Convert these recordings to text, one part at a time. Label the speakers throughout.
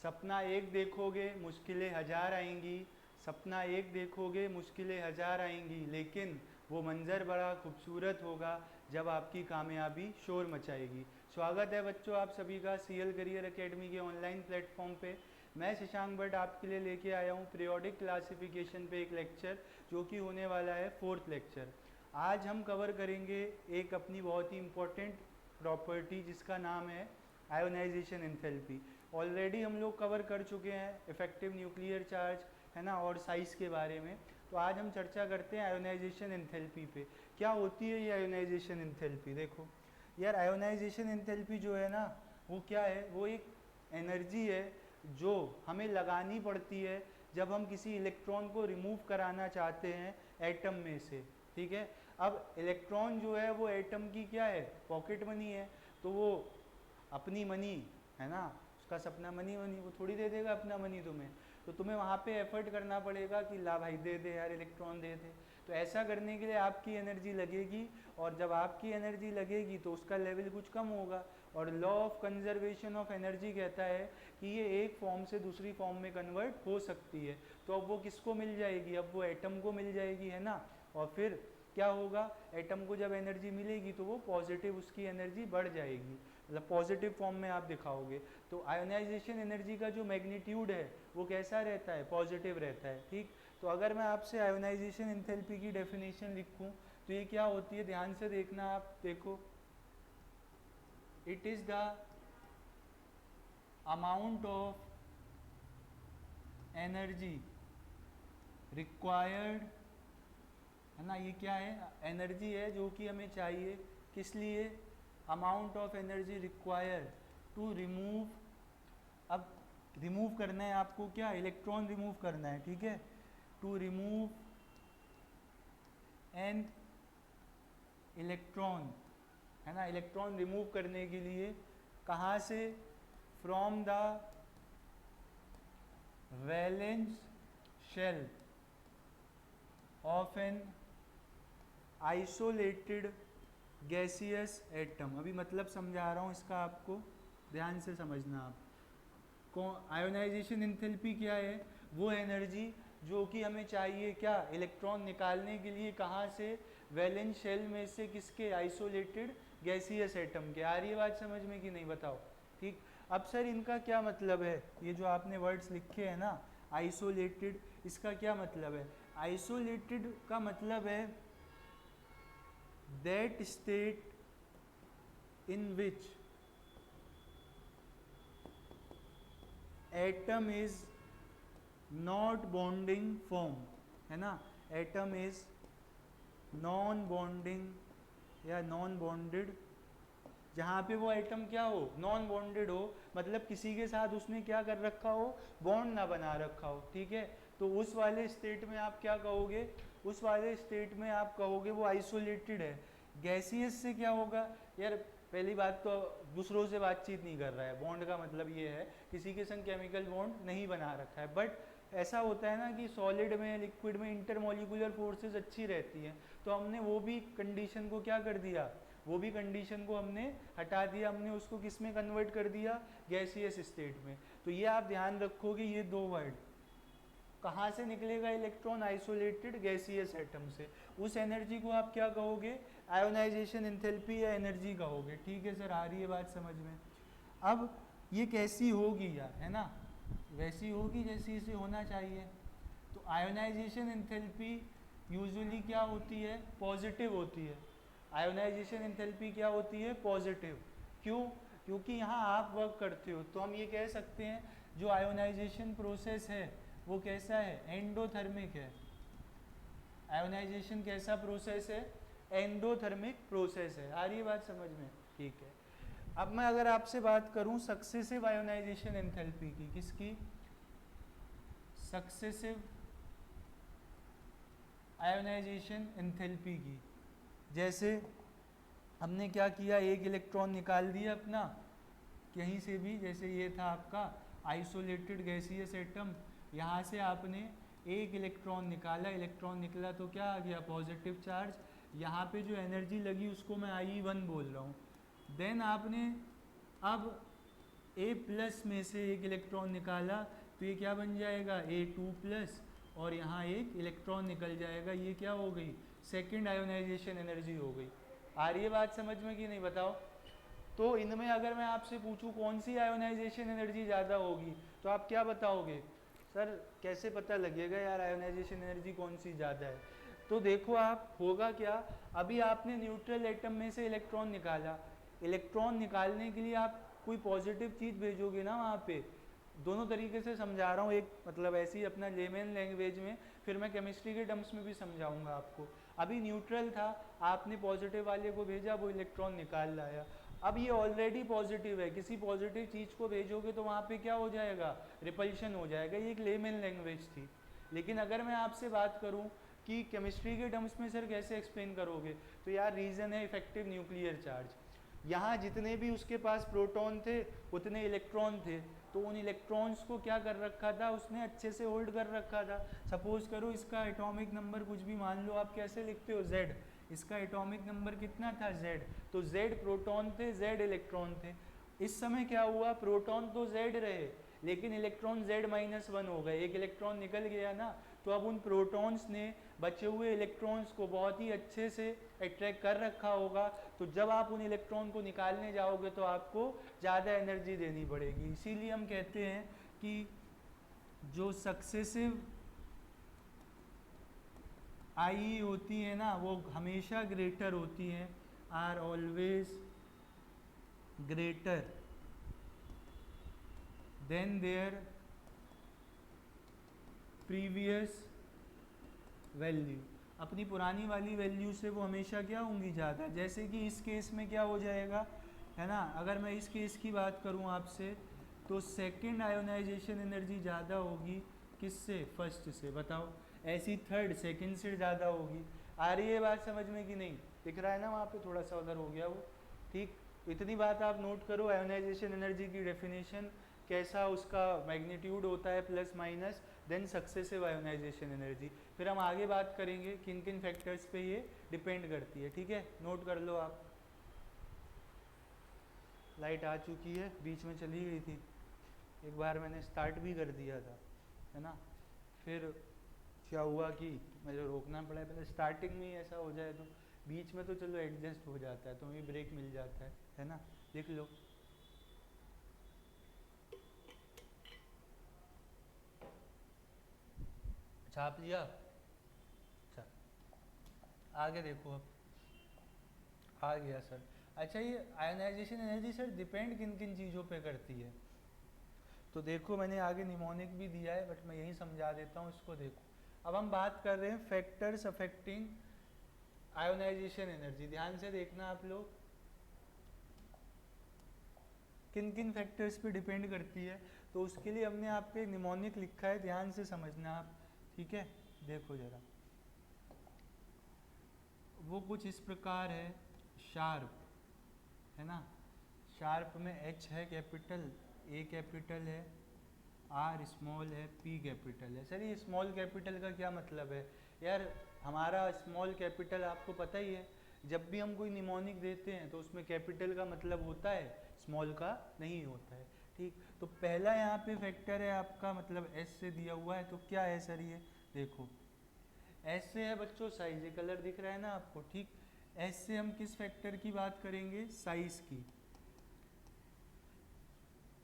Speaker 1: सपना एक देखोगे मुश्किलें हजार आएंगी, सपना एक देखोगे मुश्किलें हजार आएंगी, लेकिन वो मंजर बड़ा खूबसूरत होगा जब आपकी कामयाबी शोर मचाएगी। स्वागत है बच्चों आप सभी का सीएल करियर एकेडमी के ऑनलाइन प्लेटफॉर्म पे। मैं शशांक भट्ट आपके लिए लेके आया हूँ पीरियोडिक क्लासिफिकेशन पे एक लेक्चर, जो कि होने वाला है 4th लेक्चर। आज हम कवर करेंगे एक अपनी बहुत ही इम्पोर्टेंट प्रॉपर्टी जिसका नाम है आयोनाइजेशन एंथैल्पी। ऑलरेडी हम लोग कवर कर चुके हैं इफेक्टिव न्यूक्लियर चार्ज, है ना, और साइज के बारे में। तो आज हम चर्चा करते हैं आयोनाइजेशन एंथैल्पी पे। क्या होती है ये आयोनाइजेशन एंथैल्पी? देखो यार, आयोनाइजेशन एंथैल्पी जो है ना, वो क्या है? वो एक एनर्जी है जो हमें लगानी पड़ती है जब हम किसी इलेक्ट्रॉन को रिमूव कराना चाहते हैं एटम में से। ठीक है, अब इलेक्ट्रॉन जो है वो एटम की क्या है? पॉकेट मनी है। तो वो अपनी मनी, है ना, उसका सपना मनी मनी, वो थोड़ी दे देगा अपना मनी तुम्हें। तो तुम्हें वहाँ पे एफर्ट करना पड़ेगा कि ला भाई दे दे यार, इलेक्ट्रॉन दे दे। तो ऐसा करने के लिए आपकी एनर्जी लगेगी, और जब आपकी एनर्जी लगेगी तो उसका लेवल कुछ कम होगा। और law of conservation of energy कहता है कि ये एक फॉर्म से दूसरी फॉर्म में कन्वर्ट हो सकती है। तो अब वो किसको मिल जाएगी? अब वो एटम को मिल जाएगी, है ना। और फिर क्या होगा? एटम को जब एनर्जी मिलेगी तो वो पॉजिटिव, उसकी एनर्जी बढ़ जाएगी, मतलब पॉजिटिव फॉर्म में आप दिखाओगे। तो आयोनाइजेशन एनर्जी का जो मैग्नीट्यूड है वो कैसा रहता है? पॉजिटिव रहता है। ठीक, तो अगर मैं आपसे आयोनाइजेशन एंथैल्पी की डेफिनेशन लिखूं तो ये क्या होती है? ध्यान से देखना, आप देखो, it is the amount of energy required, है ना। ये क्या है? एनर्जी है जो कि हमें चाहिए, किस लिए? Amount of energy required to remove. अब रिमूव करना है आपको क्या? इलेक्ट्रॉन रिमूव करना है, ठीक है। टू रिमूव एन इलेक्ट्रॉन, है ना। इलेक्ट्रॉन रिमूव करने के लिए कहाँ से? From the valence shell of an isolated gaseous atom. अभी मतलब समझा रहा हूँ इसका, आपको ध्यान से समझना। आप आयोनाइजेशन एंथैल्पी क्या है? वो एनर्जी जो कि हमें चाहिए क्या? इलेक्ट्रॉन निकालने के लिए, कहाँ से? वैलेंस शेल में से, किसके? आइसोलेटेड गैसियस एटम के। आ रही है बात समझ में कि नहीं, बताओ। ठीक, अब सर इनका क्या मतलब है? ये जो आपने वर्ड्स लिखे हैं ना, आइसोलेटेड, इसका क्या मतलब है? आइसोलेटेड का मतलब है that state in which atom is not bonding form, है ना। atom is non bonding या नॉन बॉन्डेड, जहाँ पे वो एटम क्या हो? नॉन बॉन्डेड हो, मतलब किसी के साथ उसने क्या कर रखा हो? बॉन्ड ना बना रखा हो। ठीक है, तो उस वाले स्टेट में आप क्या कहोगे? उस वाले स्टेट में आप कहोगे वो आइसोलेटेड है। गैसियस से क्या होगा? यार पहली बात तो दूसरों से बातचीत नहीं कर रहा है, बॉन्ड का मतलब ये है किसी के संग केमिकल बॉन्ड नहीं बना रखा है। बट ऐसा होता है ना कि सॉलिड में, लिक्विड में इंटरमोलिकुलर फोर्सेस अच्छी रहती हैं, तो हमने वो भी कंडीशन को क्या कर दिया? वो भी कंडीशन को हमने हटा दिया, हमने उसको किस में कन्वर्ट कर दिया? गैसियस स्टेट में। तो ये आप ध्यान रखोगे, ये दो वर्ड। कहाँ से निकलेगा इलेक्ट्रॉन? आइसोलेटेड गैसियस एटम से। उस एनर्जी को आप क्या कहोगे? आयोनाइजेशन एंथैल्पी या एनर्जी कहोगे। ठीक है सर, आ रही है बात समझ में। अब ये कैसी होगी यार, है ना, वैसी होगी जैसी इसे होना चाहिए। तो आयोनाइजेशन एंथैल्पी यूजुअली क्या होती है? पॉजिटिव होती है। आयोनाइजेशन एंथैल्पी क्या होती है? पॉजिटिव। क्यों? क्योंकि यहाँ आप वर्क करते हो, तो हम ये कह सकते हैं जो आयोनाइजेशन प्रोसेस है वो कैसा है? एंडोथर्मिक है। आयोनाइजेशन कैसा प्रोसेस है? एंडोथर्मिक प्रोसेस है। आ रही है बात समझ में? ठीक है, अब मैं अगर आपसे बात करूं सक्सेसिव आयोनाइजेशन एंथैल्पी की, किसकी? सक्सेसिव आयोनाइजेशन एंथैल्पी की। जैसे हमने क्या किया? एक इलेक्ट्रॉन निकाल दिया अपना कहीं से भी, जैसे ये था आपका आइसोलेटेड गैसियस एटम, यहाँ से आपने एक इलेक्ट्रॉन निकाला, इलेक्ट्रॉन निकला तो क्या आ गया? Positive charge. यहाँ पे जो एनर्जी लगी उसको मैं I1 बोल रहा हूँ। देन आपने अब ए प्लस में से एक इलेक्ट्रॉन निकाला तो ये क्या बन जाएगा A2+, और यहाँ एक इलेक्ट्रॉन निकल जाएगा, ये क्या हो गई सेकेंड आयोनाइजेशन एनर्जी हो गई। आ रही है बात समझ में कि नहीं बताओ। तो इनमें अगर मैं आपसे पूछूं कौन सी आयोनाइजेशन एनर्जी ज़्यादा होगी तो आप क्या बताओगे? सर कैसे पता लगेगा यार आयोनाइजेशन एनर्जी कौन सी ज़्यादा है? तो देखो आप होगा क्या, अभी आपने न्यूट्रल एटम में से इलेक्ट्रॉन निकाला, इलेक्ट्रॉन निकालने के लिए आप कोई पॉजिटिव चीज़ भेजोगे ना वहाँ पे। दोनों तरीके से समझा रहा हूँ, एक मतलब ऐसी अपना लेमन लैंग्वेज में, फिर मैं केमिस्ट्री के टर्म्स में भी समझाऊंगा आपको। अभी न्यूट्रल था, आपने पॉजिटिव वाले को भेजा, वो इलेक्ट्रॉन निकाल लाया। अब ये ऑलरेडी पॉजिटिव है, किसी पॉजिटिव चीज़ को भेजोगे तो वहाँ पे क्या हो जाएगा, रिपल्शन हो जाएगा। ये एक लेमन लैंग्वेज थी। लेकिन अगर मैं आपसे बात करूँ कि केमिस्ट्री के टर्म्स में सर कैसे एक्सप्लेन करोगे, तो यार रीज़न है इफेक्टिव न्यूक्लियर चार्ज। यहाँ जितने भी उसके पास प्रोटॉन थे उतने इलेक्ट्रॉन थे, तो उन इलेक्ट्रॉन्स को क्या कर रखा था उसने, अच्छे से होल्ड कर रखा था। सपोज करो इसका एटॉमिक नंबर कुछ भी मान लो, आप कैसे लिखते हो Z, इसका एटॉमिक नंबर कितना था Z, तो Z प्रोटॉन थे, Z इलेक्ट्रॉन थे। इस समय क्या हुआ, प्रोटॉन तो Z रहे लेकिन इलेक्ट्रॉन Z-1 हो गए, एक इलेक्ट्रॉन निकल गया ना, तो अब उन प्रोटॉन्स ने बचे हुए इलेक्ट्रॉन्स को बहुत ही अच्छे से अट्रैक्ट कर रखा होगा। तो जब आप उन इलेक्ट्रॉन को निकालने जाओगे तो आपको ज़्यादा एनर्जी देनी पड़ेगी। इसीलिए हम कहते हैं कि जो सक्सेसिव आई होती है ना वो हमेशा ग्रेटर होती हैं, are always greater than their previous value. अपनी पुरानी वाली वैल्यू से वो हमेशा क्या होंगी, ज़्यादा। जैसे कि इस केस में क्या हो जाएगा, है ना, अगर मैं इस केस की बात करूँ आपसे, तो सेकंड आयोनाइजेशन एनर्जी ज़्यादा होगी किससे, फर्स्ट से। बताओ, ऐसी थर्ड सेकंड से ज़्यादा होगी। आ रही है बात समझ में कि नहीं? दिख रहा है ना वहाँ पे, थोड़ा सा उधर हो गया वो, ठीक। इतनी बात आप नोट करो, आयोनाइजेशन एनर्जी की डेफिनेशन कैसा उसका मैग्नीट्यूड होता है plus minus, then successive ionisation energy. फिर हम आगे बात करेंगे किन किन फैक्टर्स पे ये डिपेंड करती है, ठीक है। नोट कर लो आप। लाइट आ चुकी है, बीच में चली गई थी, एक बार मैंने स्टार्ट भी कर दिया था, है ना, फिर क्या हुआ कि मुझे रोकना पड़ा। पहले स्टार्टिंग में ही ऐसा हो जाए तो बीच में तो चलो एडजस्ट हो जाता है, तो भी ब्रेक मिल जाता है ना। लिख लो। छाप लिया? अच्छा, आगे देखो अब। आ गया सर। अच्छा, ये आयोनाइजेशन एनर्जी सर डिपेंड किन किन चीज़ों पे करती है? तो देखो मैंने आगे निमोनिक भी दिया है, बट मैं यही समझा देता हूँ इसको। देखो अब हम बात कर रहे हैं फैक्टर्स अफेक्टिंग आयोनाइजेशन एनर्जी। ध्यान से देखना आप लोग, किन किन फैक्टर्स पे डिपेंड करती है। तो उसके लिए हमने आपको एक निमोनिक लिखा है, ध्यान से समझना आप, ठीक है। देखो जरा, वो कुछ इस प्रकार है, शार्प, है ना, शार्प में H है कैपिटल, A कैपिटल है, R स्मॉल है, P कैपिटल है। सर ये स्मॉल कैपिटल का क्या मतलब है? यार हमारा स्मॉल कैपिटल आपको पता ही है, जब भी हम कोई निमोनिक देते हैं तो उसमें कैपिटल का मतलब होता है, स्मॉल का नहीं होता है, ठीक। तो पहला यहाँ पे फैक्टर है आपका, मतलब S से दिया हुआ है, तो क्या है सर ये? देखो S से है बच्चों साइज, ये कलर दिख रहा है ना आपको, ठीक। S से हम किस फैक्टर की बात करेंगे, साइज की।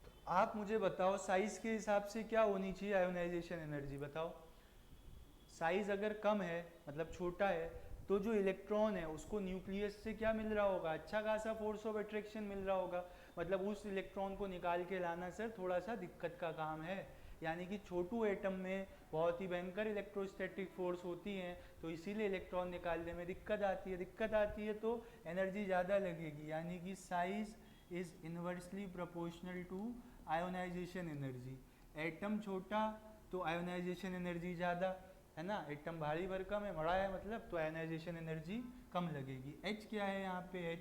Speaker 1: तो आप मुझे बताओ साइज के हिसाब से क्या होनी चाहिए आयोनाइजेशन एनर्जी, बताओ। साइज अगर कम है मतलब छोटा है, तो जो इलेक्ट्रॉन है उसको न्यूक्लियस से क्या मिल रहा होगा, अच्छा खासा फोर्स ऑफ अट्रैक्शन मिल रहा होगा। मतलब उस इलेक्ट्रॉन को निकाल के लाना सर थोड़ा सा दिक्कत का काम है। यानी कि छोटू एटम में बहुत ही भयंकर इलेक्ट्रोस्टैटिक फोर्स होती हैं, तो इसीलिए इलेक्ट्रॉन निकालने में दिक्कत आती है। दिक्कत आती है तो एनर्जी ज़्यादा लगेगी, यानी कि size is inversely proportional to ionisation energy. Atom छोटा तो आयोनाइजेशन एनर्जी ज़्यादा, है ना। एटम भारी भरकम है, बड़ा है मतलब, तो आयोनाइजेशन एनर्जी कम लगेगी। H क्या है यहाँ पे,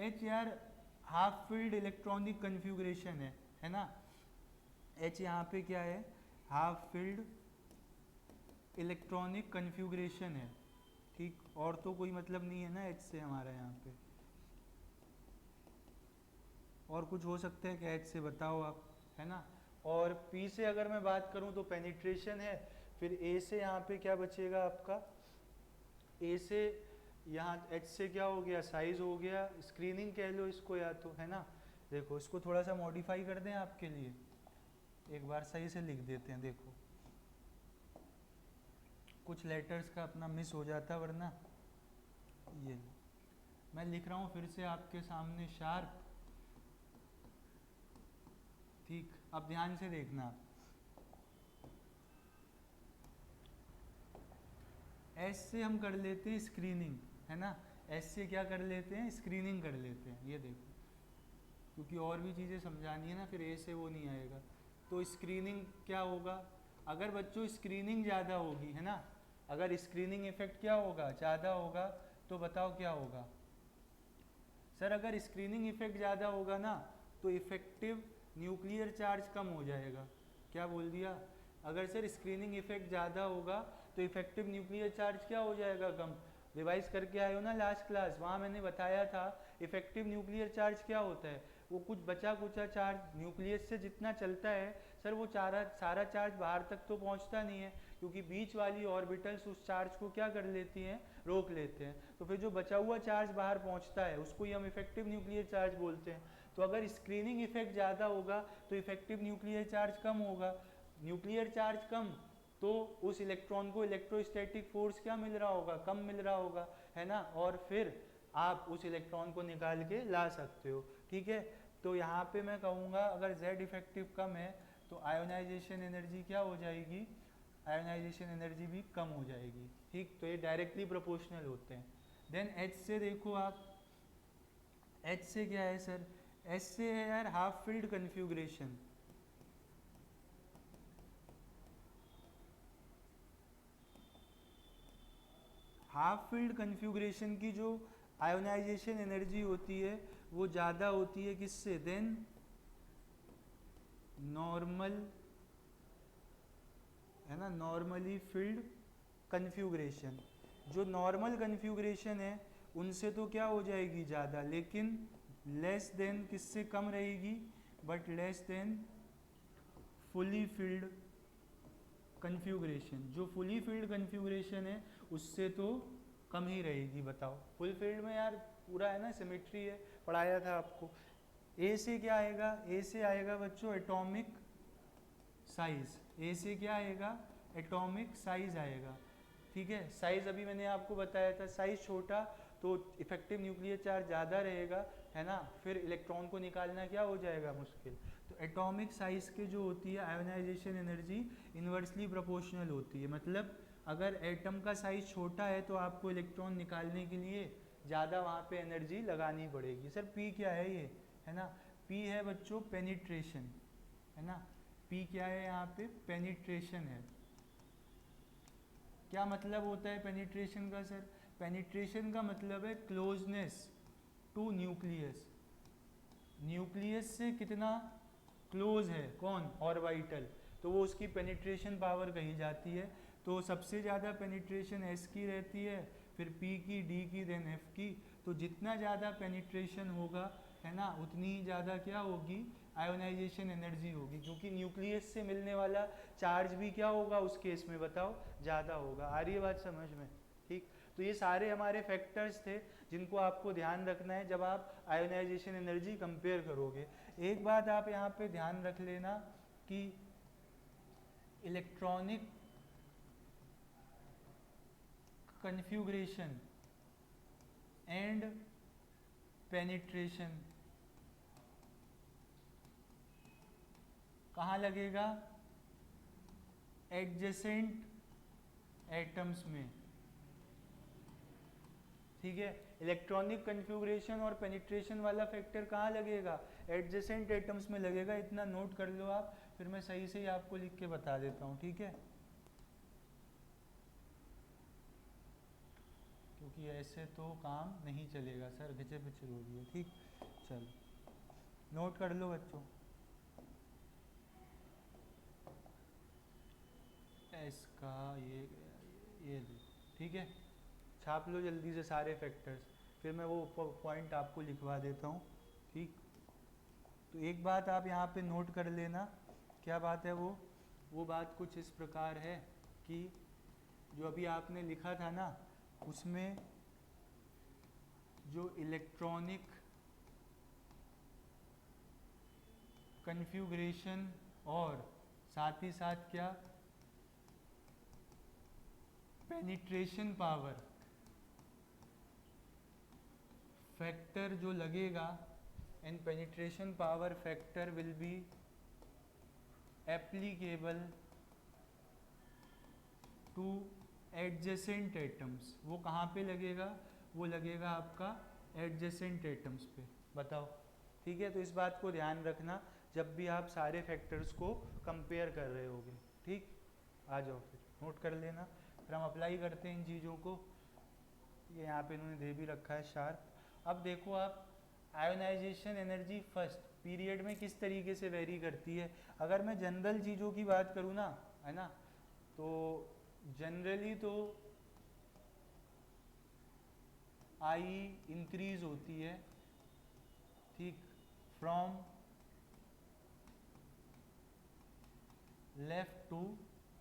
Speaker 1: H यार हाफ फील्ड इलेक्ट्रॉनिक कन्फ्यूग्रेशन है ना। H यहाँ पे क्या है, हाफ फील्ड इलेक्ट्रॉनिक कन्फ्यूग्रेशन है, ठीक। और तो कोई मतलब नहीं है ना H से हमारा यहाँ पे, और कुछ हो सकता है कि एच से बताओ आप, है ना। और पी से अगर मैं बात करूं तो पेनिट्रेशन है, फिर ए से यहाँ पे क्या बचेगा आपका, ए से यहाँ एच से क्या हो गया, साइज हो गया, स्क्रीनिंग कह लो इसको या तो, है ना। देखो इसको थोड़ा सा मॉडिफाई कर दें आपके लिए, एक बार सही से लिख देते हैं। देखो कुछ लेटर्स का अपना मिस हो जाता, वरना ये मैं लिख रहा हूँ फिर से आपके सामने शार्प, ठीक। अब ध्यान से देखना आप, एस से हम कर लेते हैं स्क्रीनिंग, है ना। एस से क्या कर लेते हैं, स्क्रीनिंग कर लेते हैं, ये देखो, क्योंकि और भी चीज़ें समझानी है ना, फिर ए से वो नहीं आएगा। तो स्क्रीनिंग क्या होगा, अगर बच्चों स्क्रीनिंग ज़्यादा होगी, है ना, अगर स्क्रीनिंग इफेक्ट क्या होगा, ज़्यादा होगा, तो बताओ क्या होगा सर। अगर स्क्रीनिंग इफेक्ट ज़्यादा होगा ना, तो इफेक्टिव न्यूक्लियर चार्ज कम हो जाएगा। क्या बोल दिया, अगर सर स्क्रीनिंग इफेक्ट ज़्यादा होगा तो इफेक्टिव न्यूक्लियर चार्ज क्या हो जाएगा, कम। रिवाइज करके आए हो ना लास्ट क्लास, वहाँ मैंने बताया था इफेक्टिव न्यूक्लियर चार्ज क्या होता है, वो कुछ बचा कुचा चार्ज न्यूक्लियस से जितना चलता है सर, वो सारा चार्ज बाहर तक तो पहुँचता नहीं है, क्योंकि बीच वाली ऑर्बिटल्स उस चार्ज को क्या कर लेती हैं, रोक लेते हैं। तो फिर जो बचा हुआ चार्ज बाहर पहुँचता है उसको ही हम इफेक्टिव न्यूक्लियर चार्ज बोलते हैं। तो अगर स्क्रीनिंग इफेक्ट ज़्यादा होगा तो इफेक्टिव न्यूक्लियर चार्ज कम होगा। न्यूक्लियर चार्ज कम तो उस इलेक्ट्रॉन को इलेक्ट्रोस्टैटिक फोर्स क्या मिल रहा होगा, कम मिल रहा होगा, है ना। और फिर आप उस इलेक्ट्रॉन को निकाल के ला सकते हो, ठीक है। तो यहाँ पे मैं कहूँगा अगर Z इफेक्टिव कम है तो आयोनाइजेशन एनर्जी क्या हो जाएगी, आयोनाइजेशन एनर्जी भी कम हो जाएगी, ठीक। तो ये डायरेक्टली प्रोपोर्शनल होते हैं। देन H से देखो आप, H से क्या है सर, H से है यार half field configuration. Half field configuration की जो आयोनाइजेशन एनर्जी होती है वो ज़्यादा होती है किससे, देन नॉर्मल, है ना, नॉर्मली फील्ड कन्फ्यूग्रेशन। जो नॉर्मल कन्फ्यूग्रेशन है उनसे तो क्या हो जाएगी ज़्यादा, लेकिन लेस देन किससे कम रहेगी, but less than fully field configuration. जो फुली फील्ड कन्फ्यूग्रेशन है उससे तो कम ही रहेगी। बताओ फुल फील्ड में यार पूरा है ना, सिमेट्री है, पढ़ाया था आपको। ए से क्या आएगा, ए से आएगा बच्चों एटॉमिक साइज। ए से क्या आएगा, एटॉमिक साइज आएगा, ठीक है। साइज अभी मैंने आपको बताया था, साइज छोटा तो इफेक्टिव न्यूक्लियर चार्ज ज़्यादा रहेगा, है ना, फिर इलेक्ट्रॉन को निकालना क्या हो जाएगा, मुश्किल। तो एटॉमिक साइज के जो होती है आयोनाइजेशन एनर्जी इन्वर्सली प्रोपोर्शनल होती है। मतलब अगर एटम का साइज छोटा है तो आपको इलेक्ट्रॉन निकालने के लिए ज़्यादा वहाँ पे एनर्जी लगानी पड़ेगी। सर पी क्या है ये, है ना, पी है बच्चों पेनिट्रेशन, है ना। पी क्या है यहाँ पे, पेनिट्रेशन है। क्या मतलब होता है पेनिट्रेशन का सर, पेनिट्रेशन का मतलब है क्लोजनेस टू न्यूक्लियस। न्यूक्लियस से कितना क्लोज है कौन, ऑर्बिटल, तो वो उसकी पेनिट्रेशन पावर कही जाती है। तो सबसे ज़्यादा पेनिट्रेशन एस की रहती है, फिर पी की, डी की, देन एफ की। तो जितना ज़्यादा पेनिट्रेशन होगा, है ना, उतनी ही ज़्यादा क्या होगी, आयोनाइजेशन एनर्जी होगी, क्योंकि न्यूक्लियस से मिलने वाला चार्ज भी क्या होगा उस केस में, बताओ, ज़्यादा होगा। आ रही है बात समझ में, ठीक। तो ये सारे हमारे फैक्टर्स थे जिनको आपको ध्यान रखना है जब आप आयोनाइजेशन एनर्जी कंपेयर करोगे। एक बात आप यहाँ पे ध्यान रख लेना कि इलेक्ट्रॉनिक कन्फ्यूग्रेशन एंड पेनिट्रेशन कहाँ लगेगा, एडजेसेंट एटम्स में, ठीक है। इलेक्ट्रॉनिक कन्फ्यूग्रेशन और पेनिट्रेशन वाला फैक्टर कहाँ लगेगा, एडजेसेंट एटम्स में लगेगा। इतना नोट कर लो आप, फिर मैं सही से ही आपको लिख के बता देता हूँ, ठीक है। क्योंकि ऐसे तो काम नहीं चलेगा सर, घिचे पिचर हो रही है, ठीक। चलो नोट कर लो बच्चों, एस का ये ठीक है, छाप लो जल्दी से सारे फैक्टर्स, फिर मैं वो पॉइंट आपको लिखवा देता हूँ, ठीक। तो एक बात आप यहाँ पे नोट कर लेना, क्या बात है वो बात कुछ इस प्रकार है कि जो अभी आपने लिखा था ना, उसमें जो इलेक्ट्रॉनिक कन्फ्यूग्रेशन और साथ ही साथ क्या पेनिट्रेशन पावर फैक्टर जो लगेगा, and penetration power factor will be applicable two adjacent atoms. वो कहाँ पे लगेगा? वो लगेगा आपका एडजेसेंट एटम्स पे। बताओ, ठीक है? तो इस बात को ध्यान रखना जब भी आप सारे फैक्टर्स को कंपेयर कर रहे होगे। ठीक, आ जाओ फिर नोट कर लेना, फिर हम अप्लाई करते हैं इन चीज़ों को। ये यहाँ पे इन्होंने दे भी रखा है शार्प। अब देखो आप, आयोनाइजेशन एनर्जी फर्स्ट पीरियड में किस तरीके से वेरी करती है। अगर मैं जनरल चीज़ों की बात करूँ ना, है ना, तो जनरली तो आई इंक्रीज होती है, ठीक, from left to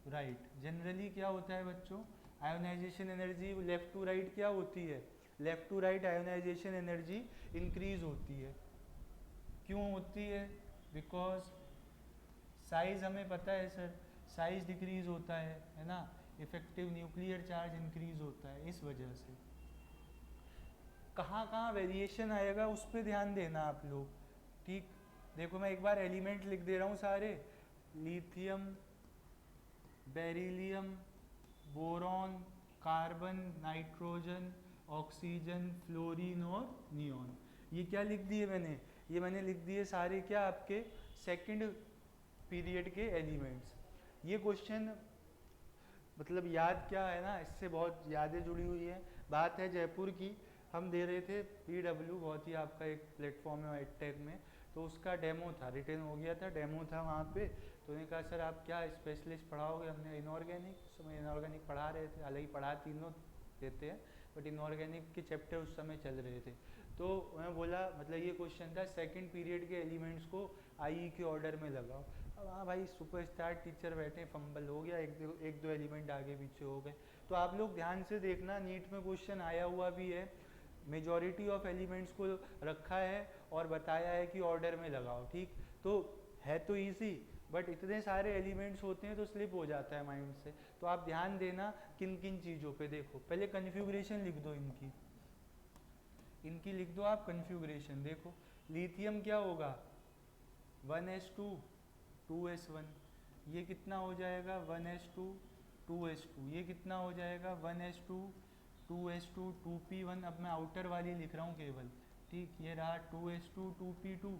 Speaker 1: right. Generally क्या होता है बच्चों, ionisation energy left to right क्या होती है, left to right ionisation energy increase होती है। क्यों होती है? बिकॉज साइज हमें पता है सर, साइज डिक्रीज होता है ना, इफेक्टिव न्यूक्लियर चार्ज इंक्रीज होता है, इस वजह से। कहाँ कहाँ वेरिएशन आएगा उस पर ध्यान देना आप लोग, ठीक। देखो मैं एक बार एलिमेंट लिख दे रहा हूँ सारे, lithium, beryllium, boron, carbon, nitrogen, oxygen, fluorine और नियॉन। ये क्या लिख दिए मैंने? ये मैंने लिख दिए सारे क्या, आपके सेकंड पीरियड के एलिमेंट्स। ये क्वेश्चन मतलब याद क्या है ना, इससे बहुत यादें जुड़ी हुई हैं। बात है जयपुर की, हम दे रहे थे PW, बहुत ही आपका एक प्लेटफॉर्म है एडटेक में, तो उसका डेमो था, रिटर्न हो गया था, डेमो था वहाँ पे। तो उन्होंने कहा सर आप क्या स्पेशलिस्ट पढ़ाओगे? हमने इनऑर्गेनिक, उस समय इनऑर्गेनिक पढ़ा रहे थे, हालांकि पढ़ा तीनों देते हैं, बट इनऑर्गेनिक के चैप्टर उस समय चल रहे थे। तो मैं बोला, मतलब ये क्वेश्चन था सेकंड पीरियड के एलिमेंट्स को IE के ऑर्डर में लगाओ। अब हाँ भाई, सुपरस्टार टीचर बैठे, फंबल हो गया, एक दो एलिमेंट आगे पीछे हो गए। तो आप लोग ध्यान से देखना, नीट में क्वेश्चन आया हुआ भी है, मेजॉरिटी ऑफ एलिमेंट्स को रखा है और बताया है कि ऑर्डर में लगाओ, ठीक। तो है तो ईजी, बट इतने सारे एलिमेंट्स होते हैं तो स्लिप हो जाता है माइंड से। तो आप ध्यान देना किन किन चीज़ों पे। देखो पहले कन्फ्यूग्रेशन लिख दो, इनकी लिख दो आप कन्फ्यूग्रेशन। देखो लिथियम क्या होगा, 1s2 2s1, ये कितना हो जाएगा 1s2 2s2, ये कितना हो जाएगा 1s2 2s2 2p1। अब मैं आउटर वाली लिख रहा हूँ केवल, ठीक। ये रहा 2s2 2p2,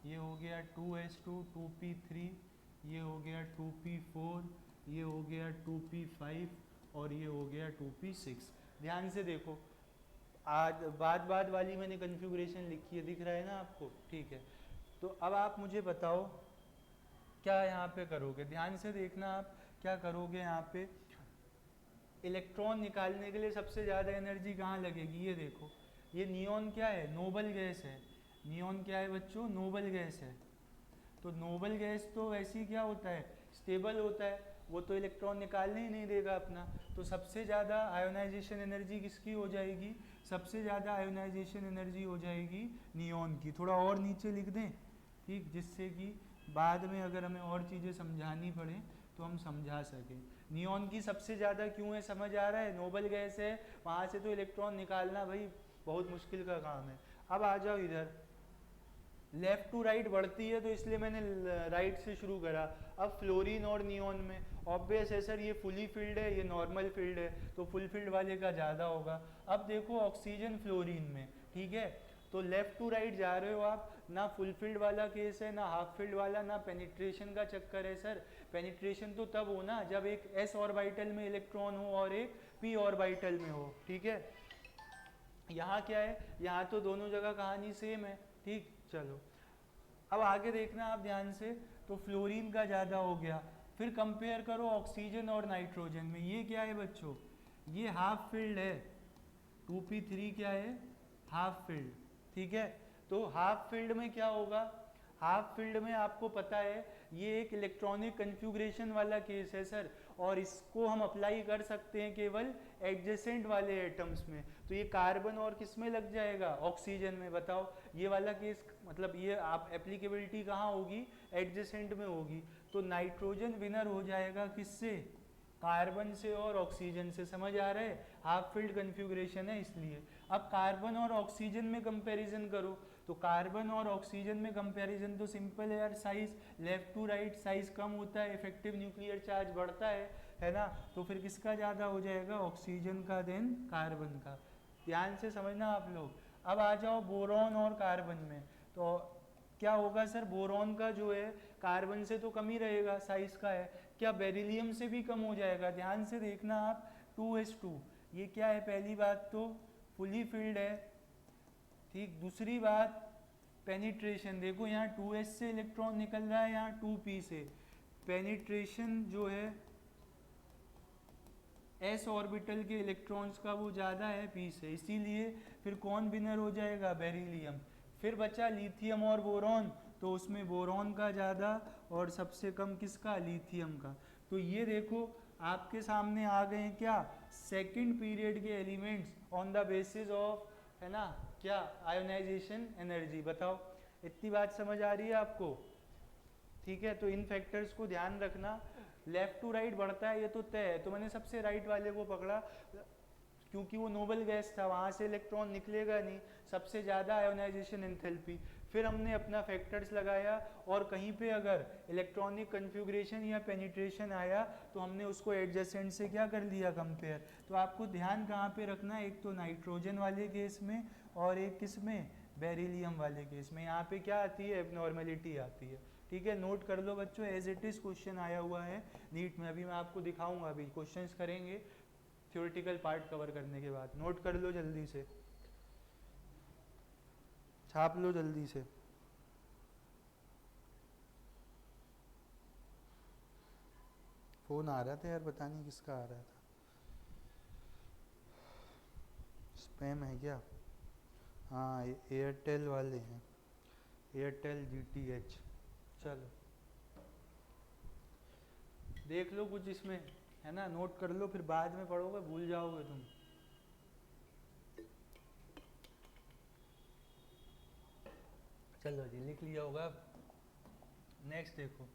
Speaker 1: ये हो गया 2s2 2p3, ये हो गया 2p4, ये हो गया 2p5 और ये हो गया 2p6। ध्यान से देखो, आज बाद वाली मैंने कन्फ्यूग्रेशन लिखी है, दिख रहा है ना आपको, ठीक है। तो अब आप मुझे बताओ क्या यहाँ पे करोगे, ध्यान से देखना आप क्या करोगे। यहाँ पे इलेक्ट्रॉन निकालने के लिए सबसे ज़्यादा एनर्जी कहाँ लगेगी, ये देखो। ये नियॉन क्या है, नोबल गैस है। नियॉन क्या है बच्चों, नोबल गैस है। तो नोबल गैस तो वैसे ही क्या होता है, स्टेबल होता है, वो तो इलेक्ट्रॉन निकालने ही नहीं देगा अपना। तो सबसे ज़्यादा आयोनाइजेशन एनर्जी किसकी हो जाएगी, सबसे ज़्यादा आयोनाइजेशन एनर्जी हो जाएगी नियॉन की। थोड़ा और नीचे लिख दें, ठीक, जिससे कि बाद में अगर हमें और चीज़ें समझानी पड़े तो हम समझा सकें। नियॉन की सबसे ज़्यादा क्यों है, समझ आ रहा है, नोबल गैस है, वहाँ से तो इलेक्ट्रॉन निकालना भाई बहुत मुश्किल का काम है। अब आ जाओ इधर, लेफ्ट टू राइट बढ़ती है तो इसलिए मैंने राइट से शुरू करा। अब फ्लोरीन और नियॉन में ऑब्वियस है सर, ये फुली फिल्ड है, ये नॉर्मल फिल्ड है, तो फुल फिल्ड वाले का ज़्यादा होगा। अब देखो ऑक्सीजन फ्लोरीन में, ठीक है, तो लेफ्ट टू राइट जा रहे हो आप, ना फुल फिल्ड वाला केस है, ना हाफ फिल्ड वाला, ना पेनिट्रेशन का चक्कर है सर। पेनिट्रेशन तो तब हो ना जब एक s ऑर्बिटल में इलेक्ट्रॉन हो और एक p ऑर्बिटल में हो, ठीक है। यहाँ क्या है, यहाँ तो दोनों जगह कहानी सेम है, ठीक। चलो अब आगे देखना आप ध्यान से, तो फ्लोरीन का ज़्यादा हो गया। फिर कंपेयर करो ऑक्सीजन और नाइट्रोजन में, ये क्या है बच्चों, ये हाफ फील्ड है, 2p3 क्या है, हाफ फील्ड, ठीक है। तो हाफ फील्ड में क्या होगा, हाफ फील्ड में आपको पता है ये एक इलेक्ट्रॉनिक कन्फ्यूग्रेशन वाला केस है सर, और इसको हम अप्लाई कर सकते हैं केवल एडजेसेंट वाले एटम्स में। तो ये कार्बन और किस में लग जाएगा, ऑक्सीजन में। बताओ ये वाला केस, मतलब ये आप एप्लीकेबिलिटी कहाँ होगी, एडजेसेंट में होगी। तो नाइट्रोजन विनर हो जाएगा किससे, कार्बन से और ऑक्सीजन से। समझ आ रहा है, हाफ फील्ड कन्फ्यूग्रेशन है इसलिए। अब कार्बन और ऑक्सीजन में कंपैरिजन करो, तो कार्बन और ऑक्सीजन में कंपैरिजन तो सिंपल है यार, size left to right size कम होता है, इफेक्टिव न्यूक्लियर चार्ज बढ़ता है ना। तो फिर किसका ज़्यादा हो जाएगा, ऑक्सीजन का देन कार्बन का। ध्यान से समझना आप लोग। अब आ जाओ बोरॉन और कार्बन में, तो क्या होगा सर, बोरॉन का जो है कार्बन से तो कम ही रहेगा, साइज का है। क्या बेरिलियम से भी कम हो जाएगा, ध्यान से देखना आप, 2s2। ये क्या है, पहली बात तो फुली फिल्ड है, ठीक। दूसरी बात पेनिट्रेशन, देखो यहाँ 2s से इलेक्ट्रॉन निकल रहा है, यहाँ 2p से। पेनिट्रेशन जो है s ऑर्बिटल के इलेक्ट्रॉन्स का वो ज़्यादा है p से, इसीलिए फिर कौन विनर हो जाएगा, बेरिलियम। फिर बचा लिथियम और बोरॉन, तो उसमें बोरॉन का ज़्यादा और सबसे कम किसका, लिथियम का। तो ये देखो आपके सामने आ गए हैं क्या, सेकंड पीरियड के elements on the basis of, है ना, क्या, आयोनाइजेशन एनर्जी। बताओ इतनी बात समझ आ रही है आपको, ठीक है। तो इन फैक्टर्स को ध्यान रखना, लेफ्ट टू राइट बढ़ता है ये तो तय है। तो मैंने सबसे राइट वाले को पकड़ा क्योंकि वो नोबल गैस था, वहाँ से इलेक्ट्रॉन निकलेगा नहीं, सबसे ज़्यादा आयोनाइजेशन एंथैल्पी। फिर हमने अपना फैक्टर्स लगाया, और कहीं पे अगर इलेक्ट्रॉनिक कन्फ्यूग्रेशन या पेनिट्रेशन आया तो हमने उसको एडजेसेंट से क्या कर लिया, कंपेयर। तो आपको ध्यान कहाँ पे रखना है, एक तो नाइट्रोजन वाले केस में और एक किस में, बेरिलियम वाले केस में। यहाँ पे क्या आती है, एबनॉर्मेलिटी आती है, ठीक है। नोट कर लो बच्चों, एज इट इज़ क्वेश्चन आया हुआ है नीट में। अभी मैं आपको दिखाऊंगा, अभी क्वेश्चंस करेंगे थ्योरेटिकल पार्ट कवर करने के बाद। नोट कर लो जल्दी से, छाप लो जल्दी से। फ़ोन आ रहा था यार, पता नहीं किसका आ रहा था, स्पैम है क्या, हाँ एयरटेल वाले हैं, एयरटेल DTH। चलो देख लो कुछ इसमें, है ना, नोट कर लो, फिर बाद में पढ़ोगे भूल जाओगे तुम। चलो जी लिख लिया होगा। नेक्स्ट देखो,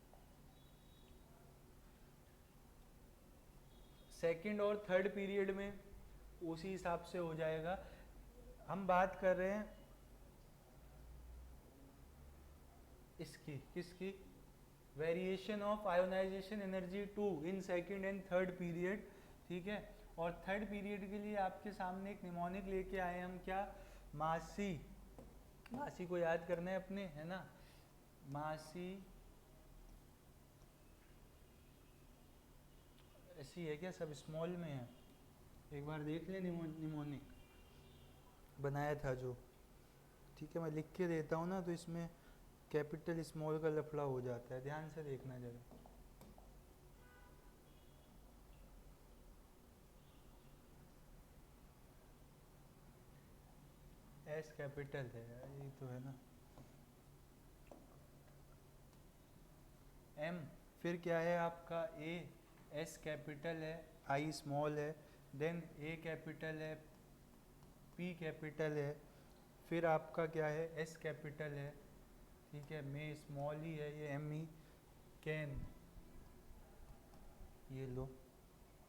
Speaker 1: सेकंड और थर्ड पीरियड में उसी हिसाब से हो जाएगा। हम बात कर रहे हैं इसकी, किसकी, variation of ionisation energy 2 in second and third period, ठीक है। और थर्ड पीरियड के लिए आपके सामने एक निमोनिक लेके आए हम, क्या, मासी। मासी को याद करना है अपने, है ना, मासी ऐसी है क्या, सब स्मॉल में है, एक बार देख ले, निमोनिक बनाया था जो, ठीक है। मैं लिख के देता हूँ ना, तो इसमें कैपिटल स्मॉल का लफड़ा हो जाता है, ध्यान से देखना जरा। एस कैपिटल है ये तो, है ना, एम, फिर क्या है आपका ए, एस कैपिटल है, आई स्मॉल है, देन ए कैपिटल है, पी कैपिटल है, फिर आपका क्या है, एस कैपिटल है, ठीक है। मे स्मॉल ही है, ये एम ई, कैन, ये लो,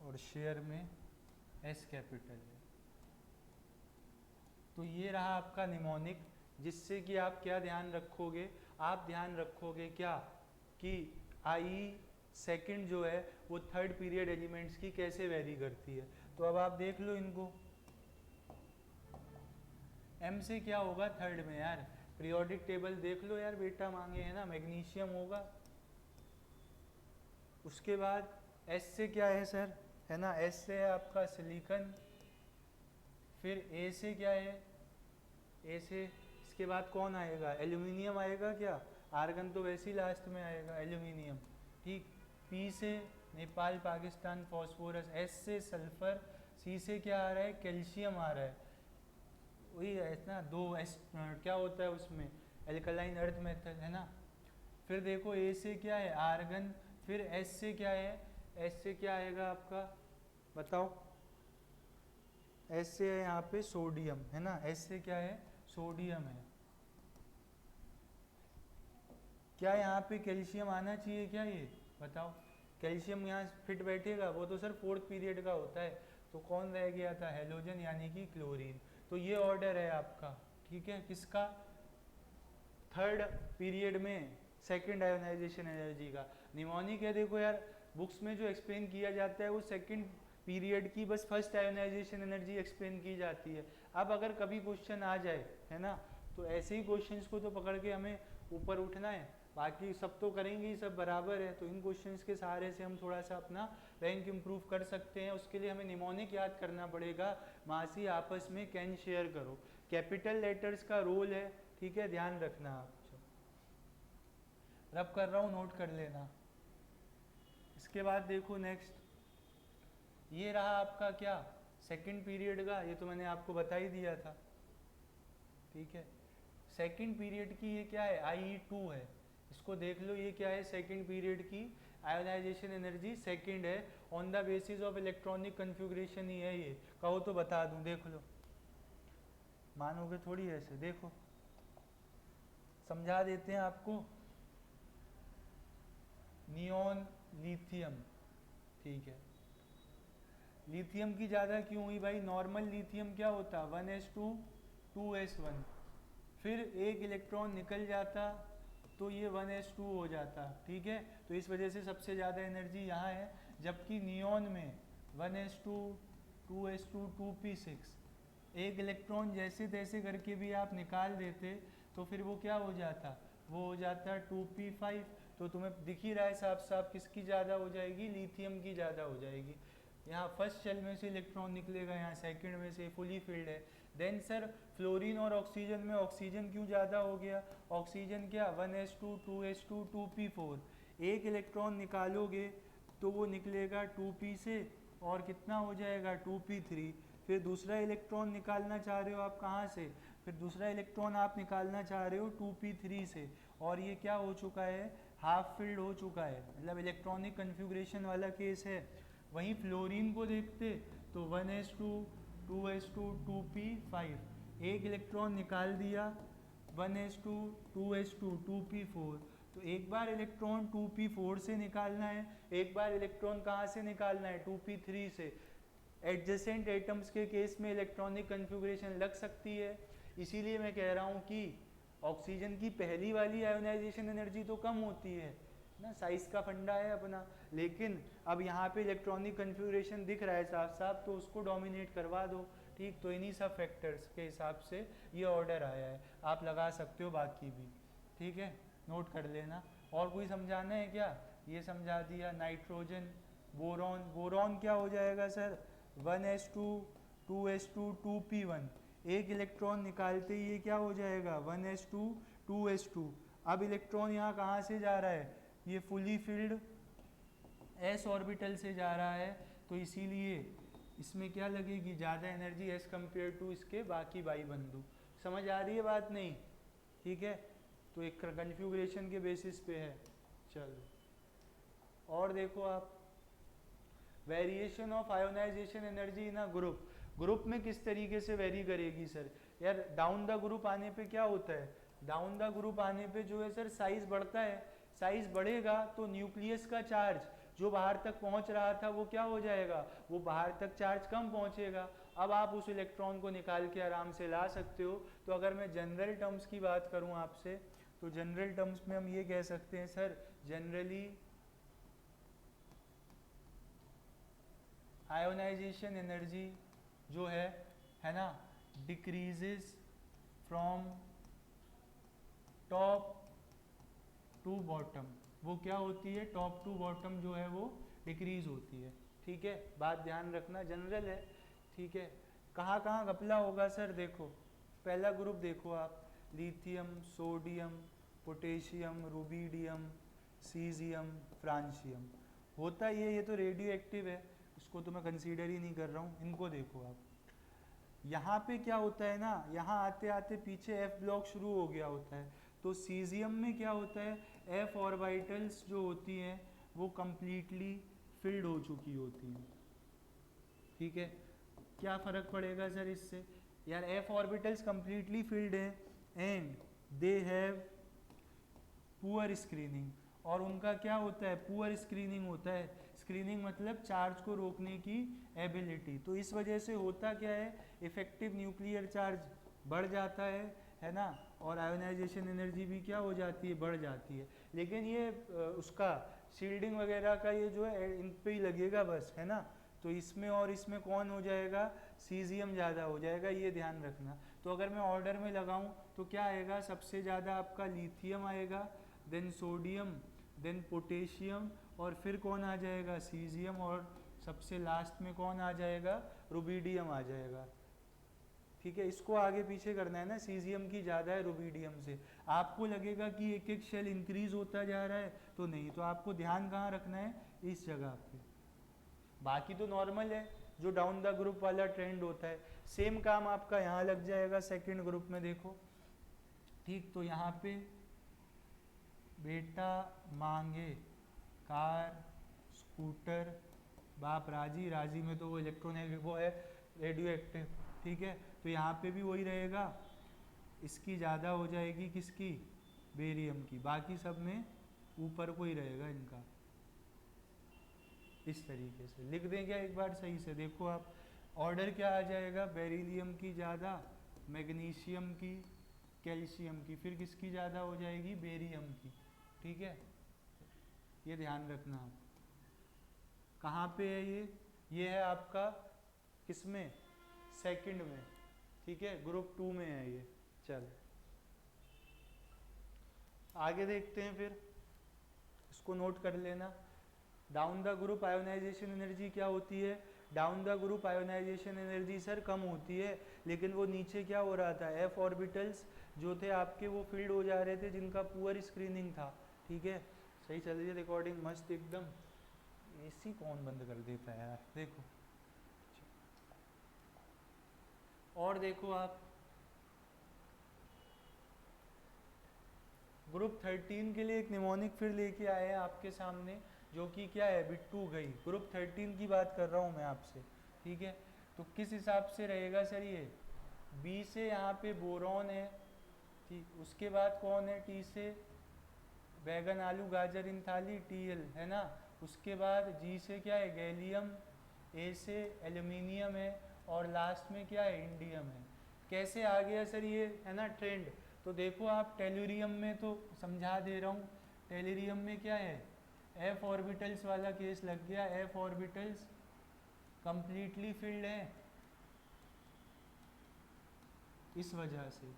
Speaker 1: और शेयर में एस कैपिटल है। तो ये रहा आपका निमोनिक, जिससे कि आप क्या ध्यान रखोगे, आप ध्यान रखोगे क्या, कि आई सेकंड जो है वो थर्ड पीरियड एलिमेंट्स की कैसे वेरी करती है। तो अब आप देख लो इनको, एम से क्या होगा थर्ड में यार, पीरियोडिक टेबल देख लो यार बेटा, मांगे है ना, मैग्नीशियम होगा। उसके बाद एस से क्या है सर, है ना, एस से है आपका सिलिकॉन। फिर ए से क्या है, ए से इसके बाद कौन आएगा, एल्यूमिनियम आएगा क्या, आर्गन तो वैसे ही लास्ट में आएगा, एल्यूमिनियम, ठीक। पी से नेपाल पाकिस्तान फॉस्फोरस, एस से सल्फर, सी से क्या आ रहा है, कैल्शियम आ रहा है, वही है ना, दो एस क्या होता है उसमें, एल्कलाइन अर्थ मेथड, है ना, फिर देखो ए से क्या है आर्गन, फिर एस से क्या है, एस से क्या आएगा आपका बताओ, एस से है यहाँ पे सोडियम है ना, एस से क्या है सोडियम है। क्या यहाँ पे कैल्शियम आना चाहिए क्या, ये बताओ कैल्शियम यहाँ फिट बैठेगा, वो तो सर फोर्थ पीरियड का होता है, तो कौन रह गया था हेलोजन यानी कि क्लोरीन। तो ये ऑर्डर है आपका, ठीक है किसका, थर्ड पीरियड में सेकंड आयोनाइजेशन एनर्जी का। निमोनिक है देखो यार, बुक्स में जो एक्सप्लेन किया जाता है वो सेकंड पीरियड की बस फर्स्ट आयोनाइजेशन एनर्जी एक्सप्लेन की जाती है। अब अगर कभी क्वेश्चन आ जाए है ना, तो ऐसे ही क्वेश्चंस को तो पकड़ के हमें ऊपर उठना है, बाकी सब तो करेंगे ही, सब बराबर है। तो इन क्वेश्चंस के सहारे से हम थोड़ा सा अपना रैंक इम्प्रूव कर सकते हैं। उसके लिए हमें निमोनिक याद करना पड़ेगा, मासी आपस में कैन शेयर करो, कैपिटल लेटर्स का रोल है, ठीक है ध्यान रखना आप। रब कर रहा हूँ नोट कर लेना। इसके बाद देखो नेक्स्ट, ये रहा आपका क्या सेकंड पीरियड का, ये तो मैंने आपको बता ही दिया था, ठीक है। सेकंड पीरियड की ये क्या है IE2 है, इसको देख लो, ये क्या है सेकंड पीरियड की आयोनाइजेशन एनर्जी सेकंड है, on the basis of electronic configuration ही है ये, कहो तो बता दूं, देख लो, मानोगे थोड़ी ऐसे, देखो समझा देते हैं आपको। नियॉन लिथियम, ठीक है, लिथियम की ज़्यादा क्यों हुई भाई, नॉर्मल लिथियम क्या होता 1s2 2s1, फिर एक इलेक्ट्रॉन निकल जाता तो ये 1s2 हो जाता, ठीक है। तो इस वजह से सबसे ज़्यादा एनर्जी यहाँ है, जबकि नियॉन में 1s2 2s2 2p6 एक इलेक्ट्रॉन जैसे तैसे करके भी आप निकाल देते तो फिर वो क्या हो जाता, वो हो जाता 2p5। तो तुम्हें दिख ही रहा है साफ साफ किसकी ज़्यादा हो जाएगी, लिथियम की ज़्यादा हो जाएगी। यहाँ फर्स्ट शेल में से इलेक्ट्रॉन निकलेगा, यहाँ सेकंड में से, फुली फिल्ड है। देन सर फ्लोरीन और ऑक्सीजन में ऑक्सीजन क्यों ज़्यादा हो गया, ऑक्सीजन क्या 1s2 2s2 2p4, एक इलेक्ट्रॉन निकालोगे तो वो निकलेगा 2p से और कितना हो जाएगा 2p3, फिर दूसरा इलेक्ट्रॉन निकालना चाह रहे हो आप कहाँ से, फिर दूसरा इलेक्ट्रॉन आप निकालना चाह रहे हो 2p3 से, और ये क्या हो चुका है हाफ फिल्ड हो चुका है, मतलब इलेक्ट्रॉनिक कन्फिग्रेशन वाला केस है। वहीं फ्लोरीन को देखते तो 1s2 2s2 2p5, एक इलेक्ट्रॉन निकाल दिया 1s2 2s2 2p4, तो एक बार इलेक्ट्रॉन 2p4 से निकालना है, एक बार इलेक्ट्रॉन कहाँ से निकालना है 2p3 से। एडजेसेंट एटम्स के केस में इलेक्ट्रॉनिक कन्फिग्रेशन लग सकती है, इसीलिए मैं कह रहा हूँ कि ऑक्सीजन की पहली वाली आयोनाइजेशन एनर्जी तो कम होती है ना, साइज का फंडा है अपना, लेकिन अब यहाँ पे इलेक्ट्रॉनिक कन्फिग्रेशन दिख रहा है साफ साफ, तो उसको डोमिनेट करवा दो, ठीक। तो इन्हीं सब फैक्टर्स के हिसाब से ये ऑर्डर आया है, आप लगा सकते हो बाकी भी, ठीक है नोट कर लेना। और कोई समझाना है क्या, ये समझा दिया। नाइट्रोजन, बोरॉन, बोरॉन क्या हो जाएगा सर 1s2 2s2 2p1, एक इलेक्ट्रॉन निकालते ही ये क्या हो जाएगा 1s2 2s2। अब इलेक्ट्रॉन यहाँ कहाँ से जा रहा है, ये फुली फिल्ड s ऑर्बिटल से जा रहा है, तो इसीलिए इसमें क्या लगेगी ज़्यादा एनर्जी एज कम्पेयर टू इसके बाकी बाई बंधु। समझ आ रही है बात नहीं, ठीक है। तो एक कन्फ्यूग्रेशन के बेसिस पे है। चलो और देखो आप, variation of ionisation energy in a group, group में किस तरीके से वेरी करेगी सर, यार डाउन द ग्रुप आने पे क्या होता है, डाउन द ग्रुप आने पे जो है सर साइज बढ़ता है, साइज बढ़ेगा तो न्यूक्लियस का चार्ज जो बाहर तक पहुंच रहा था वो क्या हो जाएगा, वो बाहर तक चार्ज कम पहुंचेगा। अब आप उस इलेक्ट्रॉन को निकाल के आराम से ला सकते हो। तो अगर मैं जनरल टर्म्स की बात करूं आपसे, तो जनरल टर्म्स में हम ये कह सकते हैं सर, जनरली आयोनाइजेशन एनर्जी जो है ना, decreases from top to bottom, वो क्या होती है टॉप टू बॉटम जो है वो डिक्रीज होती है, ठीक है। बात ध्यान रखना, जनरल है, ठीक है। कहाँ कहाँ घपला होगा सर, देखो पहला ग्रुप देखो आप, lithium, sodium, potassium, rubidium, caesium, francium, होता ये तो रेडियो एक्टिव है, उसको तो मैं कंसीडर ही नहीं कर रहा हूँ। इनको देखो आप, यहाँ पे क्या होता है ना, यहाँ आते आते पीछे एफ ब्लॉक शुरू हो गया होता है, तो सीजियम में क्या होता है, एफ ऑर्बिटल्स जो होती हैं वो कंप्लीटली फिल्ड हो चुकी होती हैं, ठीक है। क्या फ़र्क पड़ेगा सर इससे, यार एफ ऑर्बिटल्स कंप्लीटली फिल्ड हैं and they have poor screening, और उनका क्या होता है, पुअर स्क्रीनिंग होता है। स्क्रीनिंग मतलब चार्ज को रोकने की एबिलिटी। तो इस वजह से होता क्या है, इफेक्टिव न्यूक्लियर चार्ज बढ़ जाता है ना, और आयोनाइजेशन एनर्जी भी क्या हो जाती है, बढ़ जाती है। लेकिन ये उसका शील्डिंग वगैरह का ये जो है इन पे ही लगेगा बस, है ना। तो इसमें और इसमें कौन हो जाएगा, सीजियम ज़्यादा हो जाएगा, ये ध्यान रखना। तो अगर मैं ऑर्डर में लगाऊं तो क्या आएगा, सबसे ज़्यादा आपका लिथियम आएगा, देन सोडियम, देन पोटेशियम, और फिर कौन आ जाएगा, सीजियम, और सबसे लास्ट में कौन आ जाएगा, रुबिडियम आ जाएगा, ठीक है। इसको आगे पीछे करना है ना, सीजियम की ज़्यादा है रुबिडियम से। आपको लगेगा कि एक एक शेल इंक्रीज होता जा रहा है, तो नहीं, तो आपको ध्यान कहाँ रखना है, इस जगह पे। बाकी तो नॉर्मल है, जो डाउन द ग्रुप वाला ट्रेंड होता है। सेम काम आपका यहाँ लग जाएगा सेकंड ग्रुप में, देखो, ठीक। तो यहाँ पे बेटा मांगे कार, स्कूटर, बाप राजी, राजी में तो वो इलेक्ट्रॉन है, वो है रेडियो एक्टिव, ठीक है। तो यहाँ पे भी वही रहेगा, इसकी ज़्यादा हो जाएगी किसकी, बेरियम की, बाकी सब में ऊपर को ही रहेगा इनका। इस तरीके से लिख दें क्या एक बार सही से, देखो आप, ऑर्डर क्या आ जाएगा, बेरिलियम की ज़्यादा, मैग्नीशियम की, कैल्शियम की, फिर किसकी ज़्यादा हो जाएगी, बेरियम की, ठीक है। ये ध्यान रखना आप। कहाँ पे है ये है आपका किसमें, सेकंड में, ठीक है, ग्रुप 2 में है ये। चल आगे देखते हैं, फिर इसको नोट कर लेना। Down the group ionisation energy क्या होती है, down the group ionisation energy sir कम होती है, लेकिन वो नीचे क्या हो रहा था, एफ ऑर्बिटल्स जो थे आपके वो फील्ड हो जा रहे थे, जिनका पुअर स्क्रीनिंग था, ठीक है। सही चल रही है रिकॉर्डिंग, मस्त एकदम। एसी कौन बंद कर देता है यार, देखो। और देखो आप, ग्रुप 13 के लिए एक निमोनिक फिर लेके आए हैं आपके सामने, जो कि क्या है, बिट्टू गई। ग्रुप 13 की बात कर रहा हूँ मैं आपसे, ठीक है। तो किस हिसाब से रहेगा सर ये, बी से यहाँ पे बोरॉन है, ठीक, उसके बाद कौन है, टी से बैगन आलू गाजर इन थाली, टीएल, है ना। उसके बाद जी से क्या है, गैलियम, ए से एल्यूमिनियम है, और लास्ट में क्या है, इंडियम है। कैसे आ गया सर ये, है ना, ट्रेंड। तो देखो आप, टेलुरियम में तो समझा दे रहा हूँ, टेलुरियम में क्या है, एफ ऑर्बिटल्स वाला केस लग गया, एफ ऑर्बिटल्स कंप्लीटली फिल्ड है, इस वजह से।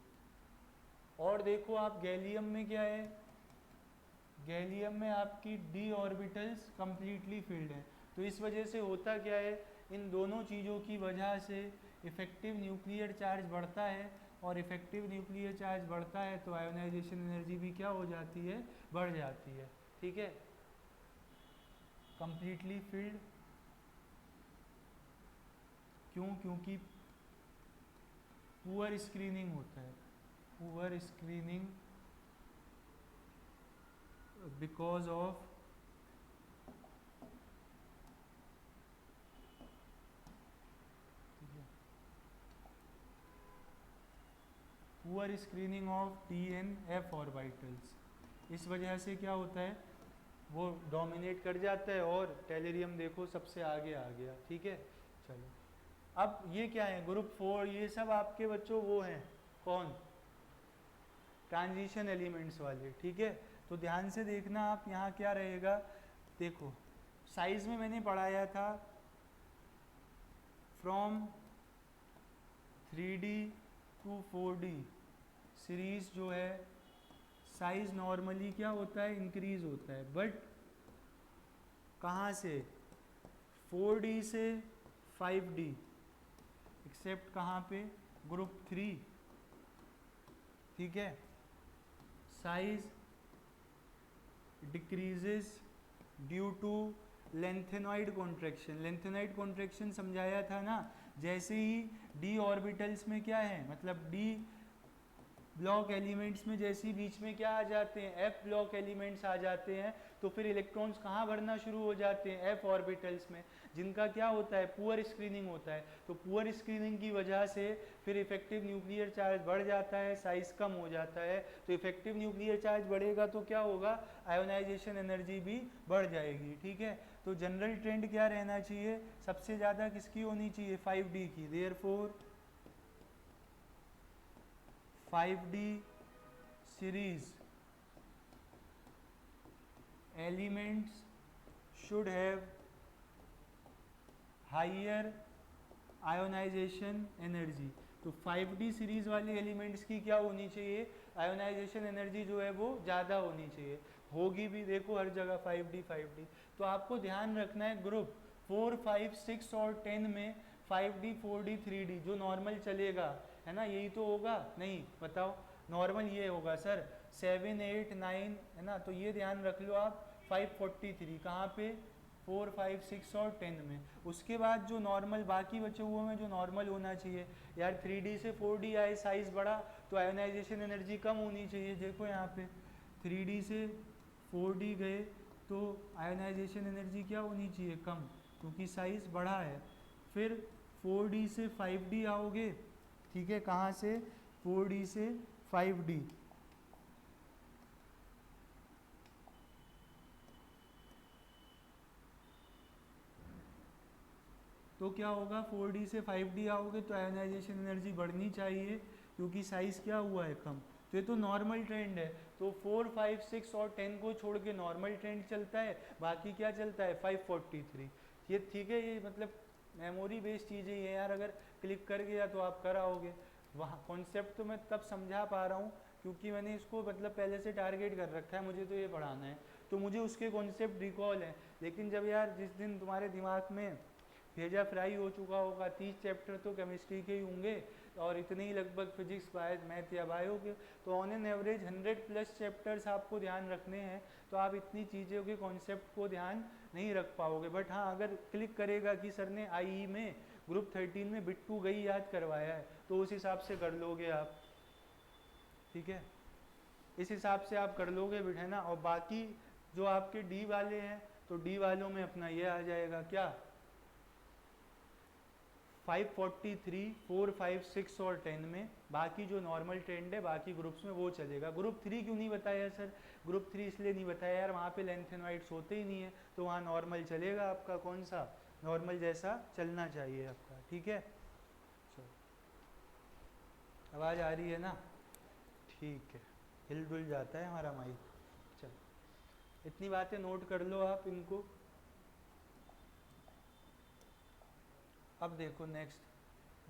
Speaker 1: और देखो आप, गैलियम में क्या है, गैलियम में आपकी डी ऑर्बिटल्स कंप्लीटली फिल्ड है। तो इस वजह से होता क्या है, इन दोनों चीज़ों की वजह से इफ़ेक्टिव न्यूक्लियर चार्ज बढ़ता है, और इफ़ेक्टिव न्यूक्लियर चार्ज बढ़ता है तो आयोनाइजेशन एनर्जी भी क्या हो जाती है, बढ़ जाती है, ठीक है। कंप्लीटली फिल्ड क्यों, क्योंकि पुअर स्क्रीनिंग होता है, poor screening because of poor screening of d and f orbitals. इस वजह से क्या होता है, वो डोमिनेट कर जाता है, और टेलुरियम देखो सबसे आगे आ गया, ठीक है। चलो अब ये क्या है, ग्रुप 4, ये सब आपके बच्चों वो हैं, कौन, ट्रांजिशन एलिमेंट्स वाले, ठीक है। तो ध्यान से देखना आप, यहाँ क्या रहेगा, देखो साइज में मैंने पढ़ाया था, from 3D to 4D series जो है, साइज नॉर्मली क्या होता है, इंक्रीज होता है, बट कहाँ से, 4D से 5D, एक्सेप्ट कहाँ पे, ग्रुप 3, ठीक है। Size decreases due to lanthanoid contraction. Lanthanoid contraction समझाया था ना, जैसे ही डी ऑर्बिटल्स में क्या है, मतलब ब्लॉक एलिमेंट्स में जैसे ही बीच में क्या आ जाते हैं, एफ ब्लॉक एलिमेंट्स आ जाते हैं, तो फिर इलेक्ट्रॉन्स कहाँ भरना शुरू हो जाते हैं, एफ ऑर्बिटल्स में, जिनका क्या होता है, पुअर स्क्रीनिंग होता है। तो पुअर स्क्रीनिंग की वजह से फिर इफेक्टिव न्यूक्लियर चार्ज बढ़ जाता है, साइज कम हो जाता है। तो इफेक्टिव न्यूक्लियर चार्ज बढ़ेगा तो क्या होगा, आयोनाइजेशन एनर्जी भी बढ़ जाएगी। ठीक है, तो जनरल ट्रेंड क्या रहना चाहिए, सबसे ज़्यादा किसकी होनी चाहिए, 5D की। Therefore 5D series elements should have higher ionization energy। तो 5D सीरीज वाले एलिमेंट्स की क्या होनी चाहिए, आयोनाइजेशन एनर्जी जो है वो ज़्यादा होनी चाहिए, होगी भी, देखो हर जगह 5D। तो आपको ध्यान रखना है ग्रुप 4, 5, 6 और 10 में 5D, 4D, 3D जो नॉर्मल चलेगा, है ना, यही तो होगा, नहीं बताओ, नॉर्मल ये होगा सर 7, 8, 9, है ना, तो ये ध्यान रख लो आप। 543 कहाँ पे, 4, 5, 6 और 10 में। उसके बाद जो नॉर्मल बाकी बचे हुए में जो नॉर्मल होना चाहिए, यार 3D से 4D आए, साइज बढ़ा तो आयोनाइजेशन एनर्जी कम होनी चाहिए। देखो यहाँ पे 3D से 4D गए तो आयोनाइजेशन एनर्जी क्या होनी चाहिए, कम, क्योंकि साइज बढ़ा है। फिर 4D से 5D आओगे, ठीक है, कहाँ से, 4D से 5D, तो क्या होगा, 4D से 5D आओगे तो आयोनाइजेशन एनर्जी बढ़नी चाहिए, क्योंकि साइज क्या हुआ है, कम। तो ये तो नॉर्मल ट्रेंड है। तो 4, 5, 6 और 10 को छोड़ के नॉर्मल ट्रेंड चलता है, बाकी क्या चलता है, 543। ये ठीक है, ये मतलब मेमोरी बेस्ड चीज़ें ये यार, अगर क्लिक कर गया तो आप कर आओगे। वहाँ कॉन्सेप्ट तो मैं तब समझा पा रहा हूँ क्योंकि मैंने इसको मतलब पहले से टारगेट कर रखा है, मुझे तो ये पढ़ाना है, तो मुझे उसके कॉन्सेप्ट रिकॉल है। लेकिन जब यार जिस दिन तुम्हारे दिमाग में भेजा फ्राई हो चुका होगा, 30 चैप्टर तो केमिस्ट्री के ही होंगे और इतने ही लगभग फिजिक्स, मैथ या बायो के, तो ऑन एन एवरेज 100+ चैप्टर्स आपको ध्यान रखने हैं, तो आप इतनी चीज़ों के कॉन्सेप्ट को ध्यान नहीं रख पाओगे। बट हाँ, अगर क्लिक करेगा कि सर ने आई में ग्रुप 13 में बिट्टू गई याद करवाया है, तो उस हिसाब से कर लोगे आप, ठीक है, इस हिसाब से आप कर लोगे बिट, है ना। और बाकी जो आपके डी वाले हैं, तो डी वालों में अपना ये आ जाएगा क्या, 543, 4, 5, 6 और 10 में। बाकी जो नॉर्मल ट्रेंड है बाकी ग्रुप्स में वो चलेगा। ग्रुप 3 क्यों नहीं बताया सर, ग्रुप 3 इसलिए नहीं बताया यार, वहाँ पे लेंथेनॉइड्स होते ही नहीं है, तो वहाँ नॉर्मल चलेगा आपका, कौन सा, नॉर्मल जैसा चलना चाहिए आपका, ठीक है। आवाज़ आ रही है ना, ठीक है, हिल डुल जाता है हमारा माइक। चलो, इतनी बातें नोट कर लो आप इनको। अब देखो नेक्स्ट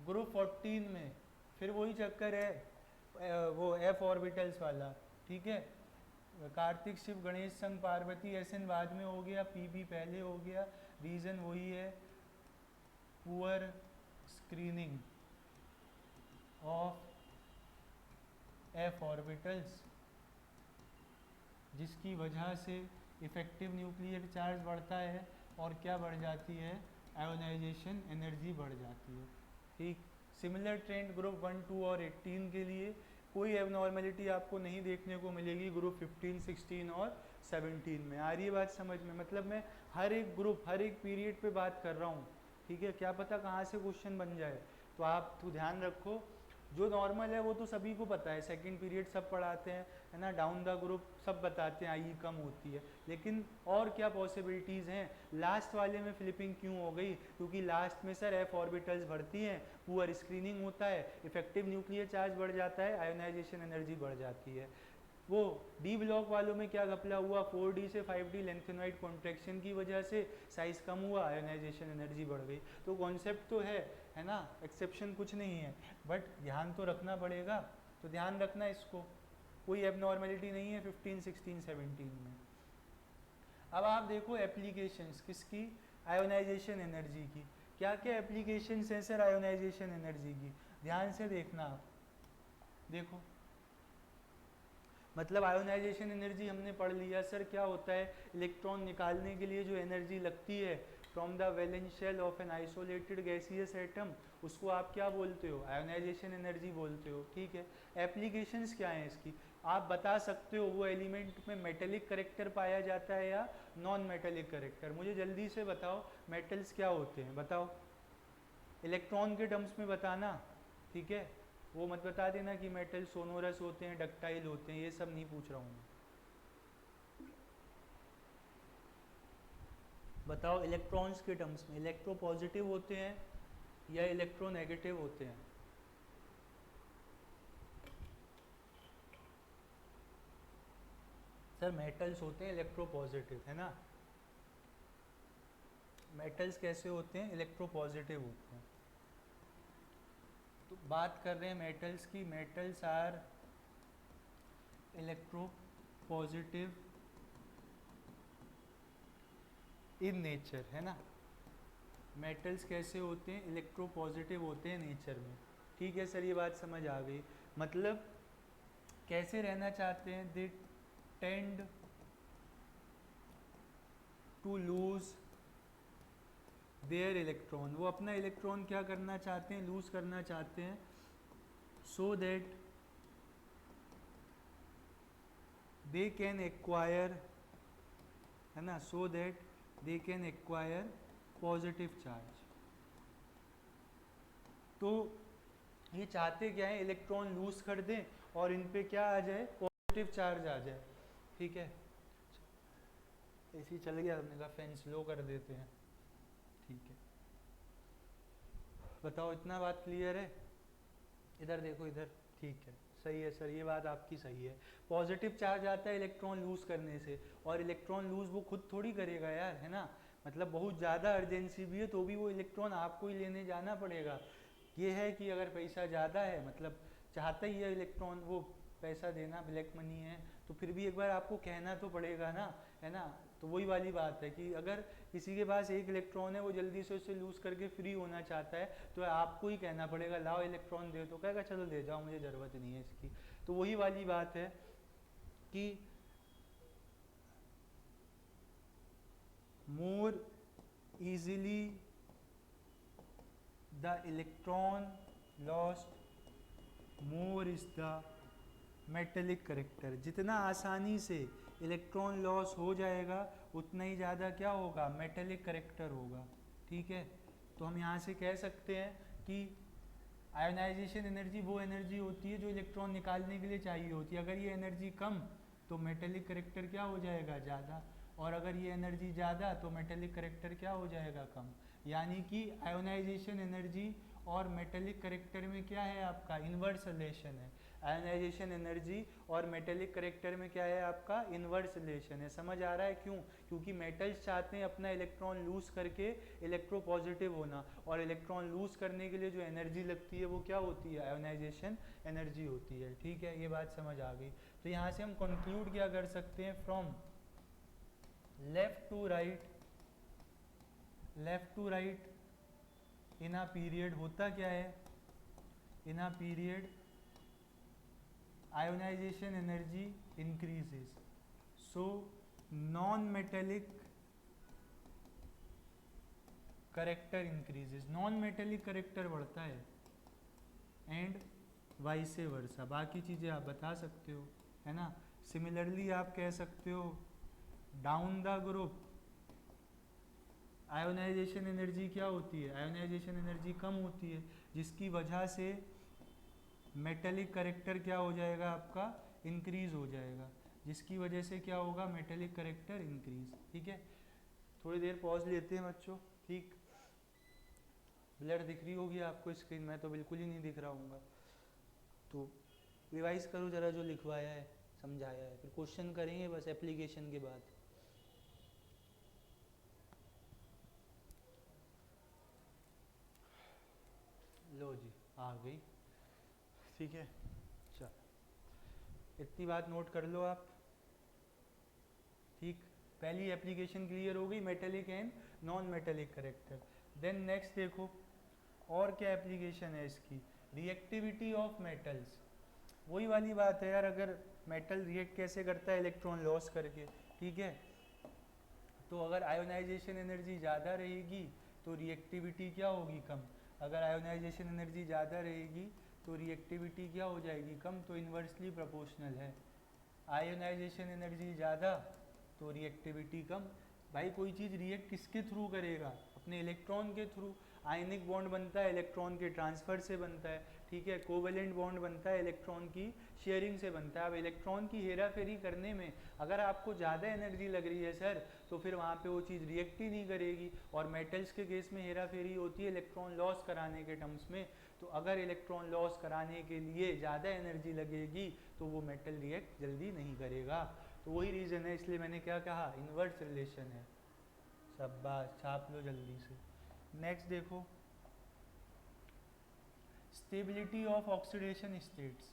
Speaker 1: ग्रुप 14 में फिर वही चक्कर है, वो एफ ऑर्बिटल्स वाला, ठीक है। कार्तिक शिव गणेश संग पार्वती एसएन बाद में हो गया, पीबी पहले हो गया। रीज़न वही है, poor screening of F orbitals, जिसकी वजह से इफेक्टिव न्यूक्लियर चार्ज बढ़ता है और क्या बढ़ जाती है, आयोनाइजेशन एनर्जी बढ़ जाती है, ठीक। सिमिलर ट्रेंड ग्रुप 1, 2 और 18 के लिए कोई एबनॉर्मेलिटी आपको नहीं देखने को मिलेगी ग्रुप 15, 16 और 17 में। आ रही है बात समझ में, मतलब मैं हर एक ग्रुप, हर एक पीरियड पे बात कर रहा हूँ, ठीक है, क्या पता कहाँ से क्वेश्चन बन जाए, तो आप तो ध्यान रखो। जो नॉर्मल है वो तो सभी को पता है, सेकंड पीरियड सब पढ़ाते हैं, है ना, डाउन द ग्रुप सब बताते हैं, आई कम होती है, लेकिन और क्या पॉसिबिलिटीज़ हैं। लास्ट वाले में फ्लिपिंग क्यों हो गई, क्योंकि लास्ट में सर एफ ऑर्बिटल्स बढ़ती हैं, पुअर स्क्रीनिंग होता है, इफेक्टिव न्यूक्लियर चार्ज बढ़ जाता है, आयोनाइजेशन एनर्जी बढ़ जाती है। वो डी ब्लॉक वालों में क्या घपला हुआ, 4D से 5D लेंथेनॉइड कॉन्ट्रैक्शन की वजह से साइज कम हुआ, आयोनाइजेशन एनर्जी बढ़ गई। तो कॉन्सेप्ट तो है ना, एक्सेप्शन कुछ नहीं है, बट ध्यान तो रखना पड़ेगा, तो ध्यान रखना इसको, कोई एबनॉर्मेलिटी नहीं है 15, 16, 17 में। अब आप देखो एप्लीकेशंस किसकी, आयोनाइजेशन एनर्जी की। क्या क्या एप्लीकेशंस हैं सर आयोनाइजेशन एनर्जी की, ध्यान से देखना आप, देखो मतलब आयोनाइजेशन एनर्जी हमने पढ़ लिया सर क्या होता है, इलेक्ट्रॉन निकालने के लिए जो एनर्जी लगती है from the valence shell of an isolated gaseous atom, उसको आप क्या बोलते हो, आयोनाइजेशन एनर्जी बोलते हो, ठीक है। एप्लीकेशंस क्या हैं इसकी, आप बता सकते हो वो एलिमेंट में मेटेलिक करेक्टर पाया जाता है या नॉन मेटेलिक करेक्टर। मुझे जल्दी से बताओ मेटल्स क्या होते हैं, बताओ इलेक्ट्रॉन के टर्म्स में बताना, ठीक है। वो मत बता देना कि मेटल सोनोरस होते हैं, डक्टाइल होते हैं, ये सब नहीं पूछ रहा हूँ मैं। बताओ इलेक्ट्रॉन्स के टर्म्स में इलेक्ट्रो पॉजिटिव होते हैं या इलेक्ट्रो नेगेटिव होते हैं। सर मेटल्स होते हैं इलेक्ट्रो पॉजिटिव, है ना। मेटल्स कैसे होते हैं, इलेक्ट्रो पॉजिटिव होते हैं। तो बात कर रहे हैं मेटल्स की, metals are electropositive in nature, है ना। मेटल्स कैसे होते हैं, इलेक्ट्रो पॉजिटिव होते हैं नेचर में, ठीक है सर, ये बात समझ आ गई। मतलब कैसे रहना चाहते हैं, they tend to lose their electron, वो अपना इलेक्ट्रॉन क्या करना चाहते हैं, लूज करना चाहते हैं, so that they can acquire, है ना, so that they can acquire positive charge. तो ये चाहते क्या है, इलेक्ट्रॉन लूज कर दें और इन पे क्या आ जाए, पॉजिटिव चार्ज आ जाए, ठीक है। ऐसे ही चल गया, हमने कहा फैन स्लो कर देते हैं, ठीक है। बताओ इतना बात क्लियर है, इधर देखो इधर, ठीक है, सही है सर, ये बात आपकी सही है। पॉजिटिव चार्ज आता है इलेक्ट्रॉन लूज करने से, और इलेक्ट्रॉन लूज वो खुद थोड़ी करेगा यार, है ना। मतलब बहुत ज़्यादा अर्जेंसी भी है तो भी वो इलेक्ट्रॉन आपको ही लेने जाना पड़ेगा। ये है कि अगर पैसा ज़्यादा है, मतलब चाहता ही है इलेक्ट्रॉन वो पैसा देना, ब्लैक मनी है, तो फिर भी एक बार आपको कहना तो पड़ेगा ना, है ना। तो वही वाली बात है कि अगर किसी के पास एक इलेक्ट्रॉन है, वो जल्दी से उससे लूज करके फ्री होना चाहता है, तो आपको ही कहना पड़ेगा लाओ इलेक्ट्रॉन दे, तो कहेगा चलो ले जाओ मुझे ज़रूरत नहीं है इसकी। तो वही वाली बात है कि मोर easily the electron lost, more is the metallic character. जितना आसानी से इलेक्ट्रॉन लॉस हो जाएगा उतना ही ज़्यादा क्या होगा, मेटेलिक करेक्टर होगा, ठीक है। तो हम यहाँ से कह सकते हैं कि आयोनाइजेशन एनर्जी वो एनर्जी होती है जो इलेक्ट्रॉन निकालने के लिए चाहिए होती है। अगर ये एनर्जी कम तो मेटेलिक करेक्टर क्या हो जाएगा, ज़्यादा, और अगर ये एनर्जी ज़्यादा तो मेटेलिक करेक्टर क्या हो जाएगा, कम। यानी कि आयोनाइजेशन एनर्जी और मेटेलिक करेक्टर में क्या है आपका, इन्वर्स रिलेशन है। आयोनाइजेशन एनर्जी और मेटेलिक करेक्टर में क्या है आपका, इन्वर्स रिलेशन है। समझ आ रहा है क्यों, क्योंकि मेटल्स चाहते हैं अपना इलेक्ट्रॉन लूज करके इलेक्ट्रो पॉजिटिव होना, और इलेक्ट्रॉन लूज करने के लिए जो एनर्जी लगती है वो क्या होती है, आयोनाइजेशन एनर्जी होती है, ठीक है। ये बात समझ आ गई। तो यहाँ से हम कंक्लूड क्या कर सकते हैं, from left to right, left to right in a period होता क्या है, in a period ionization energy increases, so non-metallic character increases, non-metallic character बढ़ता है, and vice versa। बाकी चीज़ें आप बता सकते हो, है ना। सिमिलरली आप कह सकते हो down the group ionisation energy क्या होती है, आयोनाइजेशन एनर्जी कम होती है, जिसकी वजह से मेटेलिक करेक्टर क्या हो जाएगा आपका, इंक्रीज हो जाएगा, जिसकी वजह से क्या होगा, मेटेलिक करेक्टर इंक्रीज, ठीक है। थोड़ी देर पॉज लेते हैं बच्चों, ठीक। ब्लर दिख रही होगी आपको स्क्रीन में, तो बिल्कुल ही नहीं दिख रहा हूँगा, तो रिवाइज करो ज़रा जो लिखवाया है, समझाया है, फिर क्वेश्चन करेंगे बस एप्लीकेशन के बाद। लो जी आ गई, ठीक है। चल इतनी बात नोट कर लो आप, ठीक। पहली एप्लीकेशन क्लियर हो गई, metallic and non metallic character. Then next देखो और क्या एप्लीकेशन है इसकी, रिएक्टिविटी ऑफ मेटल्स। वही वाली बात है यार, अगर मेटल रिएक्ट कैसे करता है, इलेक्ट्रॉन लॉस करके, ठीक है। तो अगर आयोनाइजेशन एनर्जी ज़्यादा रहेगी तो रिएक्टिविटी क्या होगी, कम। अगर आयोनाइजेशन एनर्जी ज़्यादा रहेगी तो रिएक्टिविटी क्या हो जाएगी, कम, तो इन्वर्सली प्रोपोर्शनल है। आयोनाइजेशन एनर्जी ज़्यादा तो रिएक्टिविटी कम। भाई कोई चीज़ रिएक्ट किसके थ्रू करेगा, अपने इलेक्ट्रॉन के थ्रू। आयनिक बॉन्ड बनता है इलेक्ट्रॉन के ट्रांसफ़र से बनता है, ठीक है। कोवेलेंट बॉन्ड बनता है इलेक्ट्रॉन की शेयरिंग से बनता है। अब इलेक्ट्रॉन की हेरा फेरी करने में अगर आपको ज़्यादा एनर्जी लग रही है सर, तो फिर वहाँ पे वो चीज़ रिएक्ट ही नहीं करेगी। और मेटल्स के केस में हेरा फेरी होती है इलेक्ट्रॉन लॉस कराने के टर्म्स में। तो अगर इलेक्ट्रॉन लॉस कराने के लिए ज़्यादा एनर्जी लगेगी तो वो मेटल रिएक्ट जल्दी नहीं करेगा। तो वही रीज़न है, इसलिए मैंने क्या कहा, इन्वर्स रिलेशन है। शाबाश, छाप लो जल्दी से। नेक्स्ट देखो, stability of oxidation states.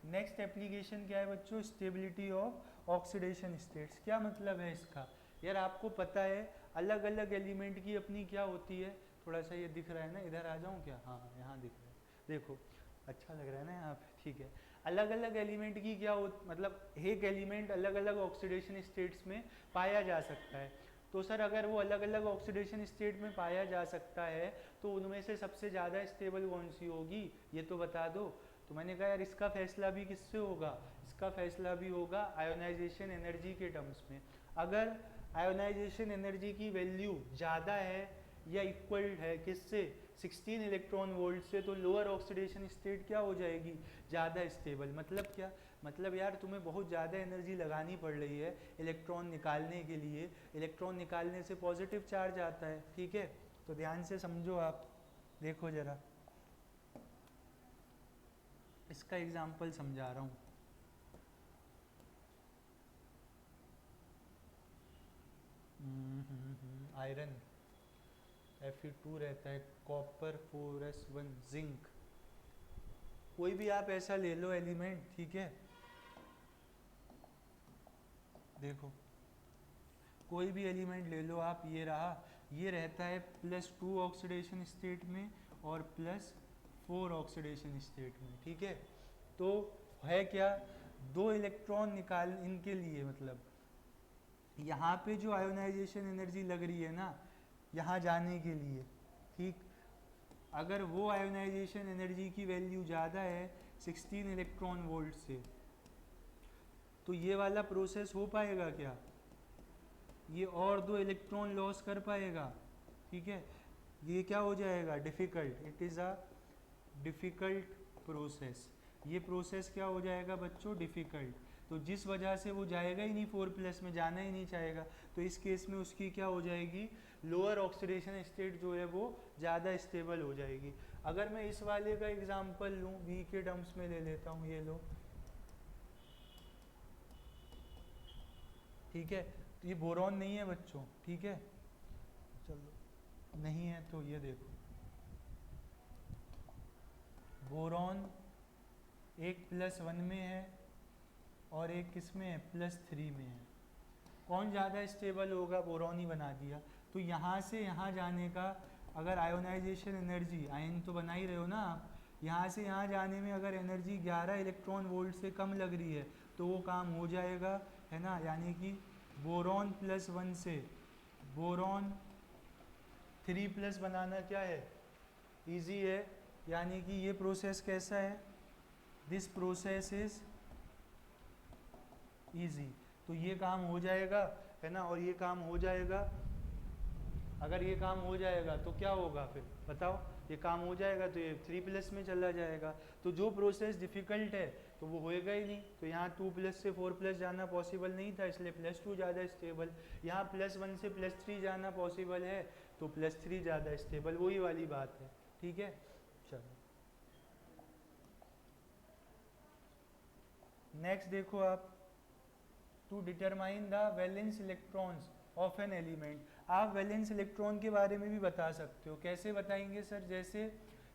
Speaker 1: Next application क्या है बच्चों, स्टेबिलिटी ऑफ ऑक्सीडेशन स्टेट्स। क्या मतलब है इसका, यार आपको पता है अलग अलग एलिमेंट की अपनी क्या होती है, थोड़ा सा ये दिख रहा है ना, इधर आ जाऊँ क्या, हाँ यहाँ दिख रहा है, देखो अच्छा लग रहा है ना यहाँ पे, ठीक है। अलग अलग एलिमेंट की क्या हो, मतलब एक एलिमेंट अलग अलग ऑक्सीडेशन स्टेट्स में पाया जा सकता है। तो सर अगर वो अलग अलग ऑक्सीडेशन स्टेट में पाया जा सकता है तो उनमें से सबसे ज़्यादा स्टेबल कौन सी होगी, ये तो बता दो। तो मैंने कहा यार इसका फैसला भी किससे होगा, इसका फैसला भी होगा आयोनाइजेशन एनर्जी के टर्म्स में। अगर आयोनाइजेशन एनर्जी की वैल्यू ज़्यादा है या इक्वल है किससे, 16 इलेक्ट्रॉन वोल्ट से, तो लोअर ऑक्सीडेशन स्टेट क्या हो जाएगी, ज़्यादा स्टेबल। मतलब क्या, मतलब यार तुम्हें बहुत ज़्यादा एनर्जी लगानी पड़ रही है इलेक्ट्रॉन निकालने के लिए। इलेक्ट्रॉन निकालने से पॉजिटिव चार्ज आता है, ठीक है। तो ध्यान से समझो आप, देखो ज़रा इसका एग्जाम्पल समझा रहा हूँ। आयरन Fe2 रहता है, कॉपर 4s1, जिंक, कोई भी आप ऐसा ले लो एलिमेंट, ठीक है। देखो कोई भी एलिमेंट ले लो आप, ये रहा, ये रहता है +2 ऑक्सीडेशन स्टेट में और +4 ऑक्सीडेशन स्टेट में, ठीक है। तो है क्या, दो इलेक्ट्रॉन निकाल इनके लिए, मतलब यहाँ पे जो आयोनाइजेशन एनर्जी लग रही है ना यहाँ जाने के लिए, ठीक, अगर वो आयोनाइजेशन एनर्जी की वैल्यू ज़्यादा है 16 इलेक्ट्रॉन वोल्ट से, तो ये वाला प्रोसेस हो पाएगा क्या, ये और दो इलेक्ट्रॉन लॉस कर पाएगा, ठीक है। ये क्या हो जाएगा, difficult, it is a difficult process. ये प्रोसेस क्या हो जाएगा बच्चों, डिफ़िकल्ट। तो जिस वजह से वो जाएगा ही नहीं 4+ में, जाना ही नहीं चाहेगा, तो इस केस में उसकी क्या हो जाएगी, लोअर ऑक्सीडेशन स्टेट जो है वो ज़्यादा स्टेबल हो जाएगी। अगर मैं इस वाले का एग्जांपल लूँ, वी के टर्म्स में ले लेता हूँ, ये लो, ठीक है। तो ये बोरॉन नहीं है बच्चों, ठीक है, चलो नहीं है तो ये देखो, बोरॉन एक +1 में है और एक किस में है, +3 में है। कौन ज़्यादा स्टेबल होगा, बोरॉन ही बना दिया। तो यहाँ से यहाँ जाने का अगर आयोनाइजेशन एनर्जी, आयन तो बना ही रहे हो ना आप, यहाँ से यहाँ जाने में अगर एनर्जी 11 इलेक्ट्रॉन वोल्ट से कम लग रही है तो वो काम हो जाएगा, है ना। यानी कि बोरॉन +1 से बोरॉन 3+ बनाना क्या है, इजी है। यानी कि ये प्रोसेस कैसा है, दिस प्रोसेस इज इजी। तो ये काम हो जाएगा, है ना, और ये काम हो जाएगा। अगर ये काम हो जाएगा तो क्या होगा फिर बताओ, ये काम हो जाएगा तो ये 3+ में चला जाएगा। तो जो प्रोसेस डिफ़िकल्ट है तो वो होएगा ही नहीं। तो यहाँ 2+ से 4+ जाना पॉसिबल नहीं था, इसलिए +2 ज़्यादा स्टेबल। यहाँ +1 से +3 जाना पॉसिबल है तो +3 ज़्यादा स्टेबल, वही वाली बात है, ठीक है। चलो नेक्स्ट देखो आप, to determine the valence electrons of an element. आप वैलेंस इलेक्ट्रॉन के बारे में भी बता सकते हो। कैसे बताएंगे सर, जैसे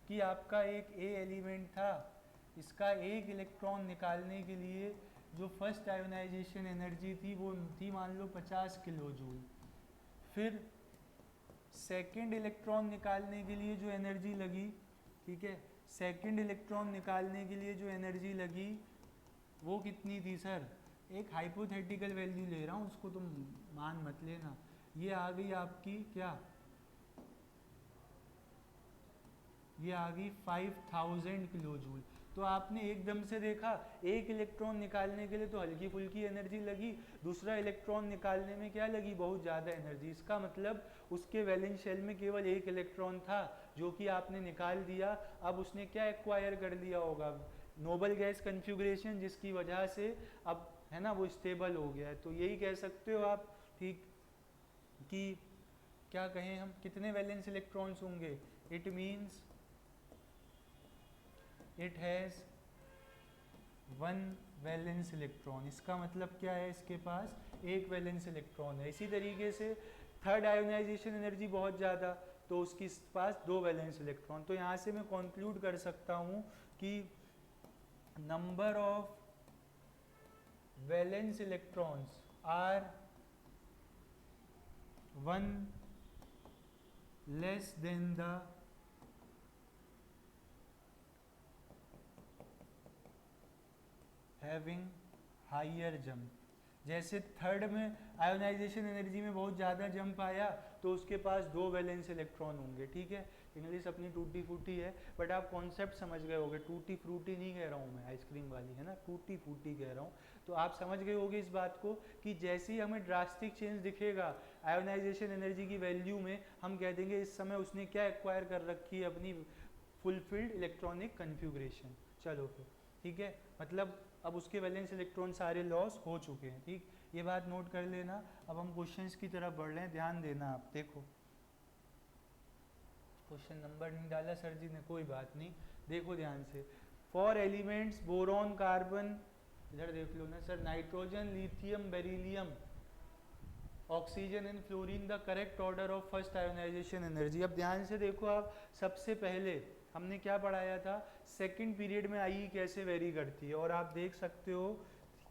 Speaker 1: कि आपका एक ए एलिमेंट था, इसका एक इलेक्ट्रॉन निकालने के लिए जो फर्स्ट आयोनाइजेशन एनर्जी थी वो थी मान लो 50 किलो जूल। फिर सेकेंड इलेक्ट्रॉन निकालने के लिए जो एनर्जी लगी, ठीक है, सेकेंड इलेक्ट्रॉन निकालने के लिए जो एनर्जी लगी वो कितनी थी सर, एक हाइपोथेटिकल वैल्यू ले रहा हूँ, उसको तुम मान मत लेना। ये आ गई आपकी क्या, ये आ गई 5000 किलो जूल। तो आपने एकदम से देखा एक इलेक्ट्रॉन निकालने के लिए तो हल्की फुल्की एनर्जी लगी, दूसरा इलेक्ट्रॉन निकालने में क्या लगी, बहुत ज़्यादा एनर्जी। इसका मतलब उसके वैलेंस शेल में केवल एक इलेक्ट्रॉन था जो कि आपने निकाल दिया। अब उसने क्या एक्वायर कर लिया होगा, नोबल गैस कन्फिग्रेशन, जिसकी वजह से अब है ना वो स्टेबल हो गया है। तो यही कह सकते हो आप ठीक कि क्या कहें हम, कितने वैलेंस इलेक्ट्रॉन्स होंगे, it means it has 1 valence electron. इसका मतलब क्या है, इसके पास एक वैलेंस इलेक्ट्रॉन है। इसी तरीके से थर्ड आयोनाइजेशन एनर्जी बहुत ज़्यादा, तो उसके पास 2 वैलेंस इलेक्ट्रॉन। तो यहाँ से मैं कंक्लूड कर सकता हूँ कि number of valence electrons are 1 less than the having higher jump. जैसे थर्ड में आयोनाइजेशन एनर्जी में बहुत ज़्यादा जंप आया तो उसके पास 2 वैलेंस इलेक्ट्रॉन होंगे। ठीक है, इंग्लिश अपनी टूटी फूटी है बट आप कॉन्सेप्ट समझ गए होगे। टूटी फ्रूटी नहीं कह रहा हूँ मैं, आइसक्रीम वाली है ना, टूटी फूटी कह रहा हूँ। तो आप समझ गए होगे इस बात को कि जैसे ही हमें ड्रास्टिक चेंज दिखेगा आयोनाइजेशन एनर्जी की वैल्यू में, हम कह देंगे इस समय उसने क्या एक्वायर कर रखी है, अपनी फुलफिल्ड इलेक्ट्रॉनिक कन्फिग्रेशन। चलो फिर ठीक है, मतलब अब उसके वैलेंस इलेक्ट्रॉन सारे लॉस हो चुके हैं। ठीक, ये बात नोट कर लेना। अब हम क्वेश्चंस की तरफ बढ़ रहे हैं, ध्यान देना। आप देखो क्वेश्चन नंबर नहीं डाला सर जी ने, कोई बात नहीं, देखो ध्यान से। फॉर एलिमेंट्स बोरॉन कार्बन, इधर देख लो ना sir, nitrogen lithium beryllium oxygen and fluorine the correct order of first ionisation energy. अब ध्यान से देखो आप, सबसे पहले हमने क्या पढ़ाया था, सेकंड पीरियड में आई कैसे वेरी करती है। और आप देख सकते हो,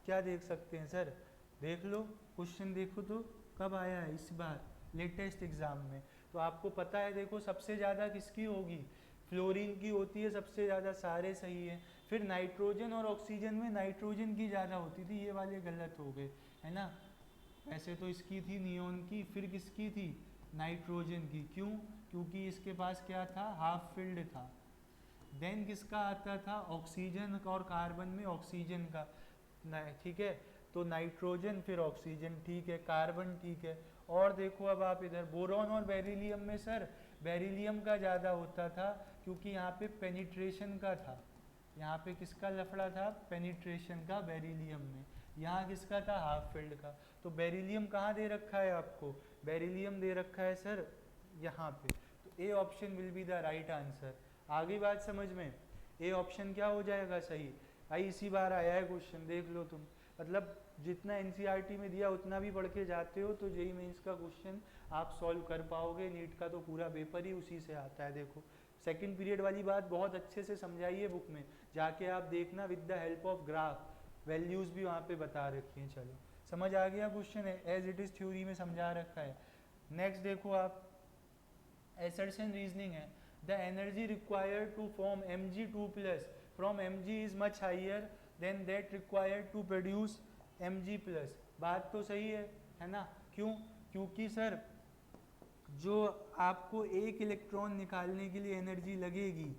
Speaker 1: क्या देख सकते हैं सर, देख लो क्वेश्चन, देखो तो कब आया है इस बार लेटेस्ट एग्जाम में। तो आपको पता है, देखो सबसे ज़्यादा किसकी होगी, फ्लोरीन की होती है सबसे ज़्यादा, सारे सही है। फिर नाइट्रोजन और ऑक्सीजन में नाइट्रोजन की ज़्यादा होती थी, ये वाले गलत हो गए है ना। वैसे तो इसकी थी नियोन की, फिर किसकी थी, नाइट्रोजन की। क्यों, क्योंकि इसके पास क्या था, हाफ फिल्ड था। देन किसका आता था, ऑक्सीजन और कार्बन में ऑक्सीजन का, ठीक है। तो नाइट्रोजन फिर ऑक्सीजन, ठीक है, कार्बन ठीक है। और देखो अब आप इधर बोरॉन और बेरिलियम में सर बेरिलियम का ज़्यादा होता था क्योंकि यहाँ पे पेनिट्रेशन का था। यहाँ पे किसका लफड़ा था, पेनिट्रेशन का बेरिलियम में। यहाँ किसका था, हाफ फील्ड का। तो बेरिलियम कहाँ दे रखा है आपको, बेरिलियम दे रखा है सर यहाँ पे। तो A option will be the right answer. आगे बात समझ में, ए ऑप्शन क्या हो जाएगा सही। भाई इसी बार आया है क्वेश्चन, देख लो तुम, मतलब जितना एनसीईआरटी में दिया उतना भी पढ़ के जाते हो तो जेईई मेंस का क्वेश्चन आप सॉल्व कर पाओगे। नीट का तो पूरा पेपर ही उसी से आता है। देखो सेकंड पीरियड वाली बात बहुत अच्छे से समझाई है बुक में, जाके आप देखना with the help of graph, values भी वहाँ पे बता रखी हैं। चलो समझ आ गया क्वेश्चन है, एज इट इज़ थ्योरी में समझा रखा है। नेक्स्ट देखो आप, assertion रीजनिंग है, the energy required to form Mg2 plus from Mg is much higher than that required to produce Mg plus. बात तो सही है ना। क्यों, क्योंकि सर जो आपको एक इलेक्ट्रॉन निकालने के लिए एनर्जी लगेगी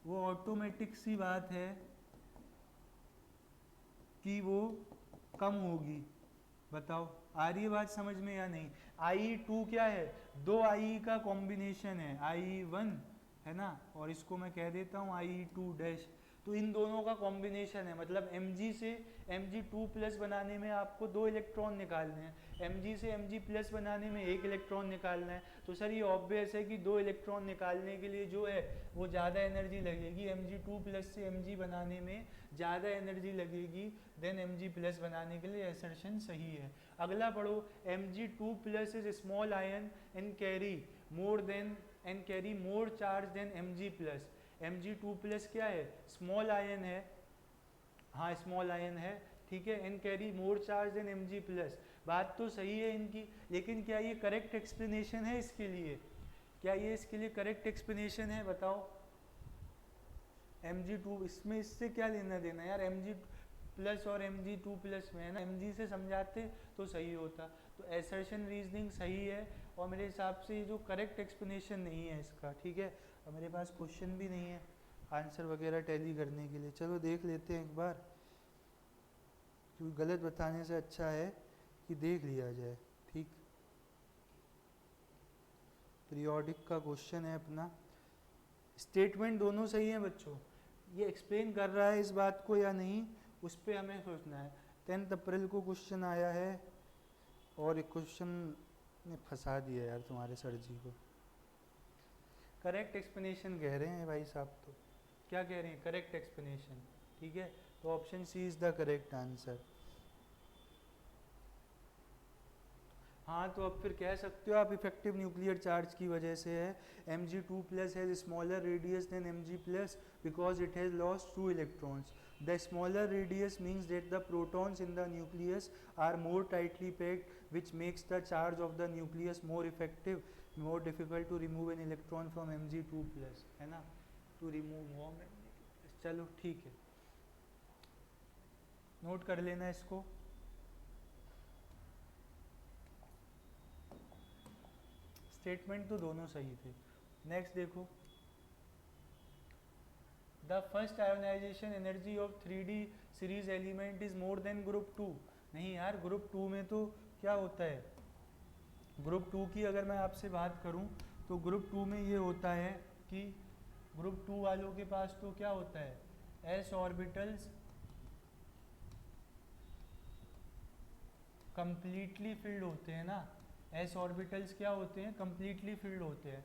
Speaker 1: वो ऑटोमेटिक सी बात है कि वो कम होगी। बताओ आ रही है बात समझ में या नहीं। I2 क्या है, 2 I का कॉम्बिनेशन है, I1 है ना, और इसको मैं कह देता हूँ I2 डैश। तो इन दोनों का कॉम्बिनेशन है, मतलब Mg से Mg2 प्लस बनाने में आपको 2 इलेक्ट्रॉन निकालने हैं, Mg से Mg प्लस बनाने में 1 इलेक्ट्रॉन निकालना है। तो सर ये ऑब्वियस है कि 2 इलेक्ट्रॉन निकालने के लिए जो है वो ज़्यादा एनर्जी लगेगी, Mg2 प्लस से Mg बनाने में ज़्यादा एनर्जी लगेगी देन Mg प्लस बनाने के लिए। असर्शन सही है। अगला पढ़ो, Mg2 plus is small ion and carry more charge than Mg plus. Mg2 plus क्या है, स्मॉल आयन है, हाँ स्मॉल आयन है, ठीक है, and carry more charge than Mg plus. बात तो सही है इनकी, लेकिन क्या ये करेक्ट एक्सप्लेनेशन है इसके लिए, क्या ये इसके लिए करेक्ट एक्सप्लेनेशन है, बताओ। Mg2 इसमें इससे क्या लेना देना यार, Mg प्लस और Mg2 प्लस में है ना, Mg से समझाते तो सही होता। तो एसर्शन रीजनिंग सही है और मेरे हिसाब से ये जो करेक्ट एक्सप्लेनेशन नहीं है इसका, ठीक है। और मेरे पास क्वेश्चन भी नहीं है आंसर वगैरह टैली करने के लिए। चलो देख लेते हैं एक बार, क्योंकि गलत बताने से अच्छा है कि देख लिया जाए, ठीक। पीरियोडिक का क्वेश्चन है अपना। स्टेटमेंट दोनों सही हैं बच्चों, ये एक्सप्लेन कर रहा है इस बात को या नहीं, उस पर हमें सोचना है। 10 अप्रैल को क्वेश्चन आया है और एक क्वेश्चन ने फंसा दिया यार तुम्हारे सर जी को। करेक्ट एक्सप्लेनेशन कह रहे हैं भाई साहब, तो क्या कह रहे हैं, करेक्ट एक्सप्लेनेशन, ठीक है। तो option C is the correct answer. हाँ, तो अब फिर कह सकते हो आप इफेक्टिव न्यूक्लियर चार्ज की वजह से है। Mg2+ has smaller radius than Mg+ because it has lost 2 electrons. The smaller radius means that the protons in the nucleus are more tightly packed which makes the charge of the nucleus more effective, more difficult to remove an electron from Mg2+, है ना, to remove. चलो ठीक है, note कर लेना इसको। Statement तो दोनों सही थे। नेक्स्ट देखो, the first ionisation energy of 3D series element is more than group 2। नहीं यार, ग्रुप 2 में तो क्या होता है, ग्रुप 2 की अगर मैं आपसे बात करूं तो ग्रुप 2 में ये होता है कि ग्रुप 2 वालों के पास तो क्या होता है, s ऑर्बिटल्स कंप्लीटली फिल्ड होते हैं ना, s ऑर्बिटल्स क्या होते हैं, कंप्लीटली फिल्ड होते हैं।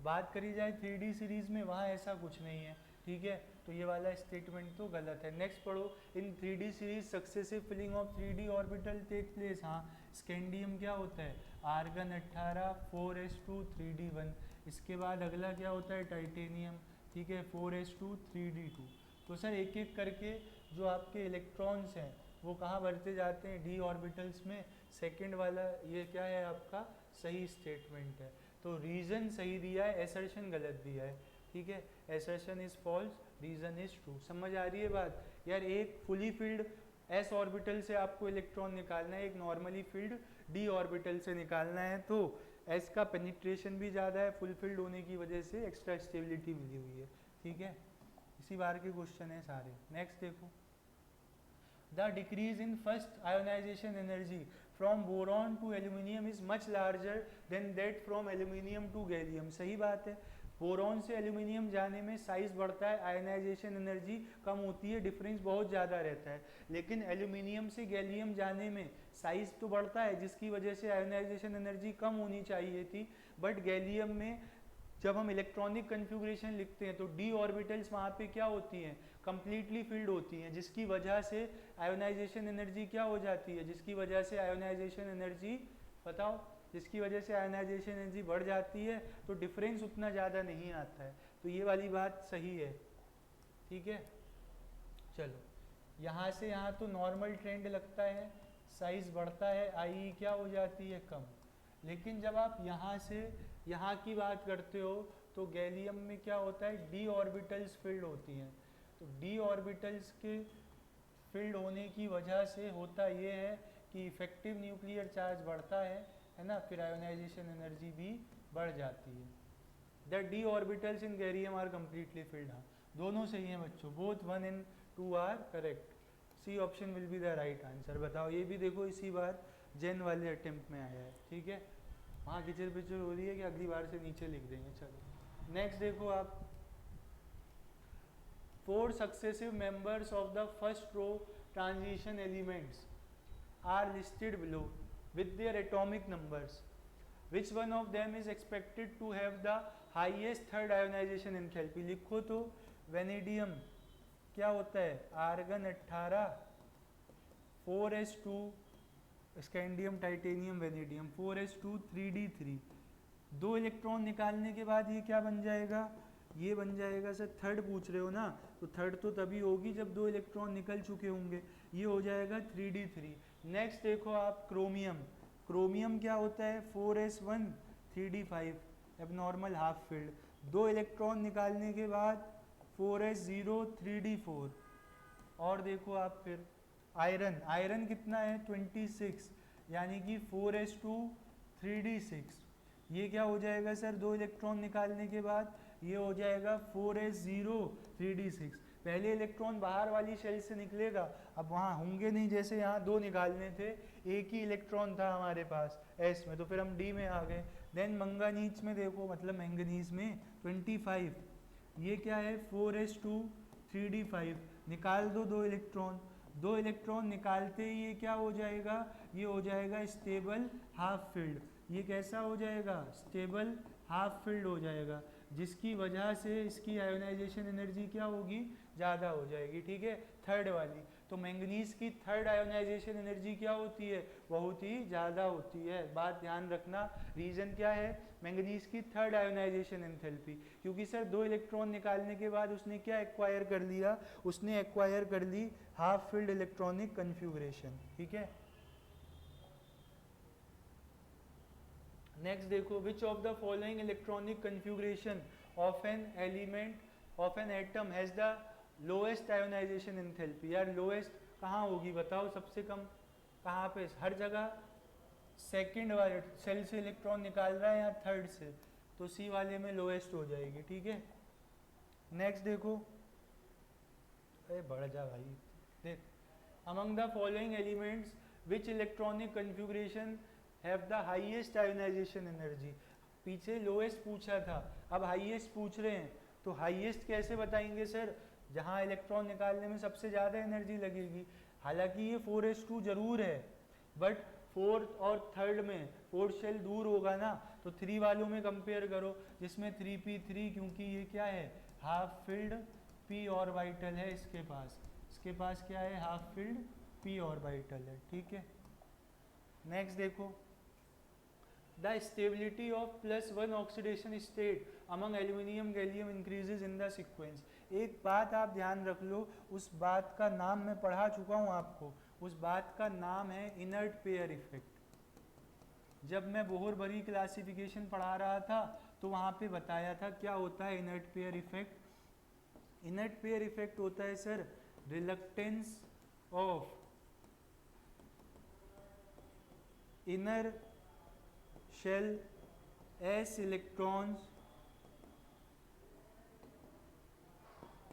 Speaker 1: बात करी जाए 3D सीरीज में, वहाँ ऐसा कुछ नहीं है, ठीक है। तो ये वाला स्टेटमेंट तो गलत है। नेक्स्ट पढ़ो, in 3D series successive filling of 3D orbital take place. हाँ, स्कैंडियम क्या होता है, आर्गन 18 4s2 3d1। इसके बाद अगला क्या होता है, टाइटेनियम, ठीक है, 4s2 3d2। तो सर एक एक करके जो आपके इलेक्ट्रॉन्स हैं वो कहाँ बढ़ते जाते हैं, डी ऑर्बिटल्स में। सेकंड वाला ये क्या है आपका, सही स्टेटमेंट है। तो रीज़न सही दिया है, एसर्शन गलत दिया है, ठीक है। Assertion is false, reason is true. समझ आ रही है बात यार। एक फुली फिल्ड एस ऑर्बिटल से आपको इलेक्ट्रॉन निकालना है, एक नॉर्मली फिल्ड डी ऑर्बिटल से निकालना है, तो एस का पेनिट्रेशन भी ज़्यादा है, फुल फिल्ड होने की वजह से एक्स्ट्रा स्टेबिलिटी मिली हुई है, ठीक है। इसी बार के क्वेश्चन है सारे। नेक्स्ट देखो, the decrease in first ionization energy from boron to aluminium is much larger than that from aluminium to gallium। सही बात है, बोरॉन से एल्यूमिनियम जाने में साइज बढ़ता है, आयनाइजेशन एनर्जी कम होती है, डिफरेंस बहुत ज़्यादा रहता है। लेकिन एल्यूमिनियम से गैलियम जाने में साइज तो बढ़ता है, जिसकी वजह से आयनाइजेशन एनर्जी कम होनी चाहिए थी। बट गैलियम में जब हम इलेक्ट्रॉनिक कन्फिग्रेशन लिखते हैं तो डी ऑर्बिटल्स वहाँ पे क्या होती हैं, कंप्लीटली फिल्ड होती हैं, जिसकी वजह से आयोनाइजेशन एनर्जी क्या हो जाती है, जिसकी वजह से आयोनाइजेशन एनर्जी, बताओ, जिसकी वजह से आयोनाइजेशन एनर्जी बढ़ जाती है, तो डिफरेंस उतना ज़्यादा नहीं आता है। तो ये वाली बात सही है, ठीक है। चलो, यहाँ से यहाँ तो नॉर्मल ट्रेंड लगता है, साइज बढ़ता है, आई क्या हो जाती है, कम। लेकिन जब आप यहाँ से यहाँ की बात करते हो तो गैलियम में क्या होता है, डी ऑर्बिटल्स फिल्ड होती हैं। तो डी ऑर्बिटल्स के फिल्ड होने की वजह से होता ये है कि इफेक्टिव न्यूक्लियर चार्ज बढ़ता है ना, फिर आयोनाइजेशन एनर्जी भी बढ़ जाती है। The d orbitals in gallium are completely filled. हाँ, दोनों सही हैं बच्चों, both 1 and 2 are correct. C option will be the right answer. बताओ, ये भी देखो इसी बार जेन वाले अटेम्प्ट में आया है, ठीक है। वहाँ किचर पिचर हो रही है कि अगली बार से नीचे लिख देंगे। चलो नेक्स्ट देखो आप, 4 successive members of the first row transition elements are listed below with their atomic numbers. Which one of them is expected to have the highest third ionization enthalpy? लिखो तो, वेनेडियम क्या होता है, argon 18 4s2, scandium titanium vanadium 4s2 3d3। 2 electron निकालने के बाद ये क्या बन जाएगा, ये बन जाएगा, सर थर्ड पूछ रहे हो ना, तो थर्ड तो तभी होगी जब 2 इलेक्ट्रॉन निकल चुके होंगे, ये हो जाएगा 3d3। नेक्स्ट देखो आप, क्रोमियम, क्रोमियम क्या होता है, 4s1 3d5, abnormal half field. 2 electron निकालने के बाद 4s0 3d4। और देखो आप फिर आयरन, आयरन कितना है 26, यानी कि 4s2 3d6। ये क्या हो जाएगा सर, 2 इलेक्ट्रॉन निकालने के बाद ये हो जाएगा 4s0 3d6। पहले इलेक्ट्रॉन बाहर वाली शेल से निकलेगा, अब वहाँ होंगे नहीं, जैसे यहाँ 2 निकालने थे, एक ही इलेक्ट्रॉन था हमारे पास एस में, तो फिर हम डी में आ गए। देन मंगानीज में देखो, मतलब मैंगनीज में 25, ये क्या है 4s2 3d5, निकाल दो 2 इलेक्ट्रॉन, 2 इलेक्ट्रॉन निकालते ही ये क्या हो जाएगा, ये हो जाएगा स्टेबल हाफ फिल्ड। ये कैसा हो जाएगा, स्टेबल हाफ फिल्ड हो जाएगा, जिसकी वजह से इसकी आयोनाइजेशन एनर्जी क्या होगी, ज़्यादा हो जाएगी। ठीक है, थर्ड वाली। तो मैंगनीज की थर्ड आयोनाइजेशन एनर्जी क्या होती है, बहुत ही ज़्यादा होती है। बात ध्यान रखना, रीज़न क्या है, मैंगनीज की थर्ड आयोनाइजेशन एंथैल्पी, क्योंकि सर 2 इलेक्ट्रॉन निकालने के बाद उसने क्या एक्वायर कर लिया, उसने एक्वायर कर ली हाफ फील्ड इलेक्ट्रॉनिक कन्फ्यूगरेशन। ठीक है, नेक्स्ट देखो, which of the following electronic configuration of an element of an atom has the lowest ionisation enthalpy. यार लोएस्ट कहाँ होगी बताओ, सबसे कम कहाँ पे, हर जगह सेकंड वाले सेल से इलेक्ट्रॉन निकाल रहा है या थर्ड से, तो सी वाले में लोएस्ट हो जाएगी। ठीक है, नेक्स्ट देखो, अरे बढ़ जा भाई, देख, among the following elements which electronic configuration have the highest ionisation energy. पीछे लोएस्ट पूछा था, अब हाईएस्ट पूछ रहे हैं, तो हाईएस्ट कैसे बताएंगे सर, जहाँ इलेक्ट्रॉन निकालने में सबसे ज़्यादा एनर्जी लगेगी। हालांकि ये 4s2 जरूर है, बट फोर्थ और थर्ड में फोर्थ शेल दूर होगा ना, तो 3 वालों में कंपेयर करो, जिसमें 3p3, क्योंकि ये क्या है, हाफ फिल्ड p ऑर्बिटल है इसके पास क्या है, हाफ फिल्ड p ऑर्बिटल है। ठीक है, नेक्स्ट देखो, the stability of +1 oxidation state among aluminium gallium increases in the sequence. एक बात आप ध्यान रख लो, उस बात का नाम मैं पढ़ा चुका हूँ आपको, उस बात का नाम है इनर्ट पेयर इफेक्ट। जब मैं बोहर बरी क्लासिफिकेशन पढ़ा रहा था तो वहाँ पे बताया था क्या होता है inert pair effect. Inert pair effect होता है sir reluctance of inner shell s electrons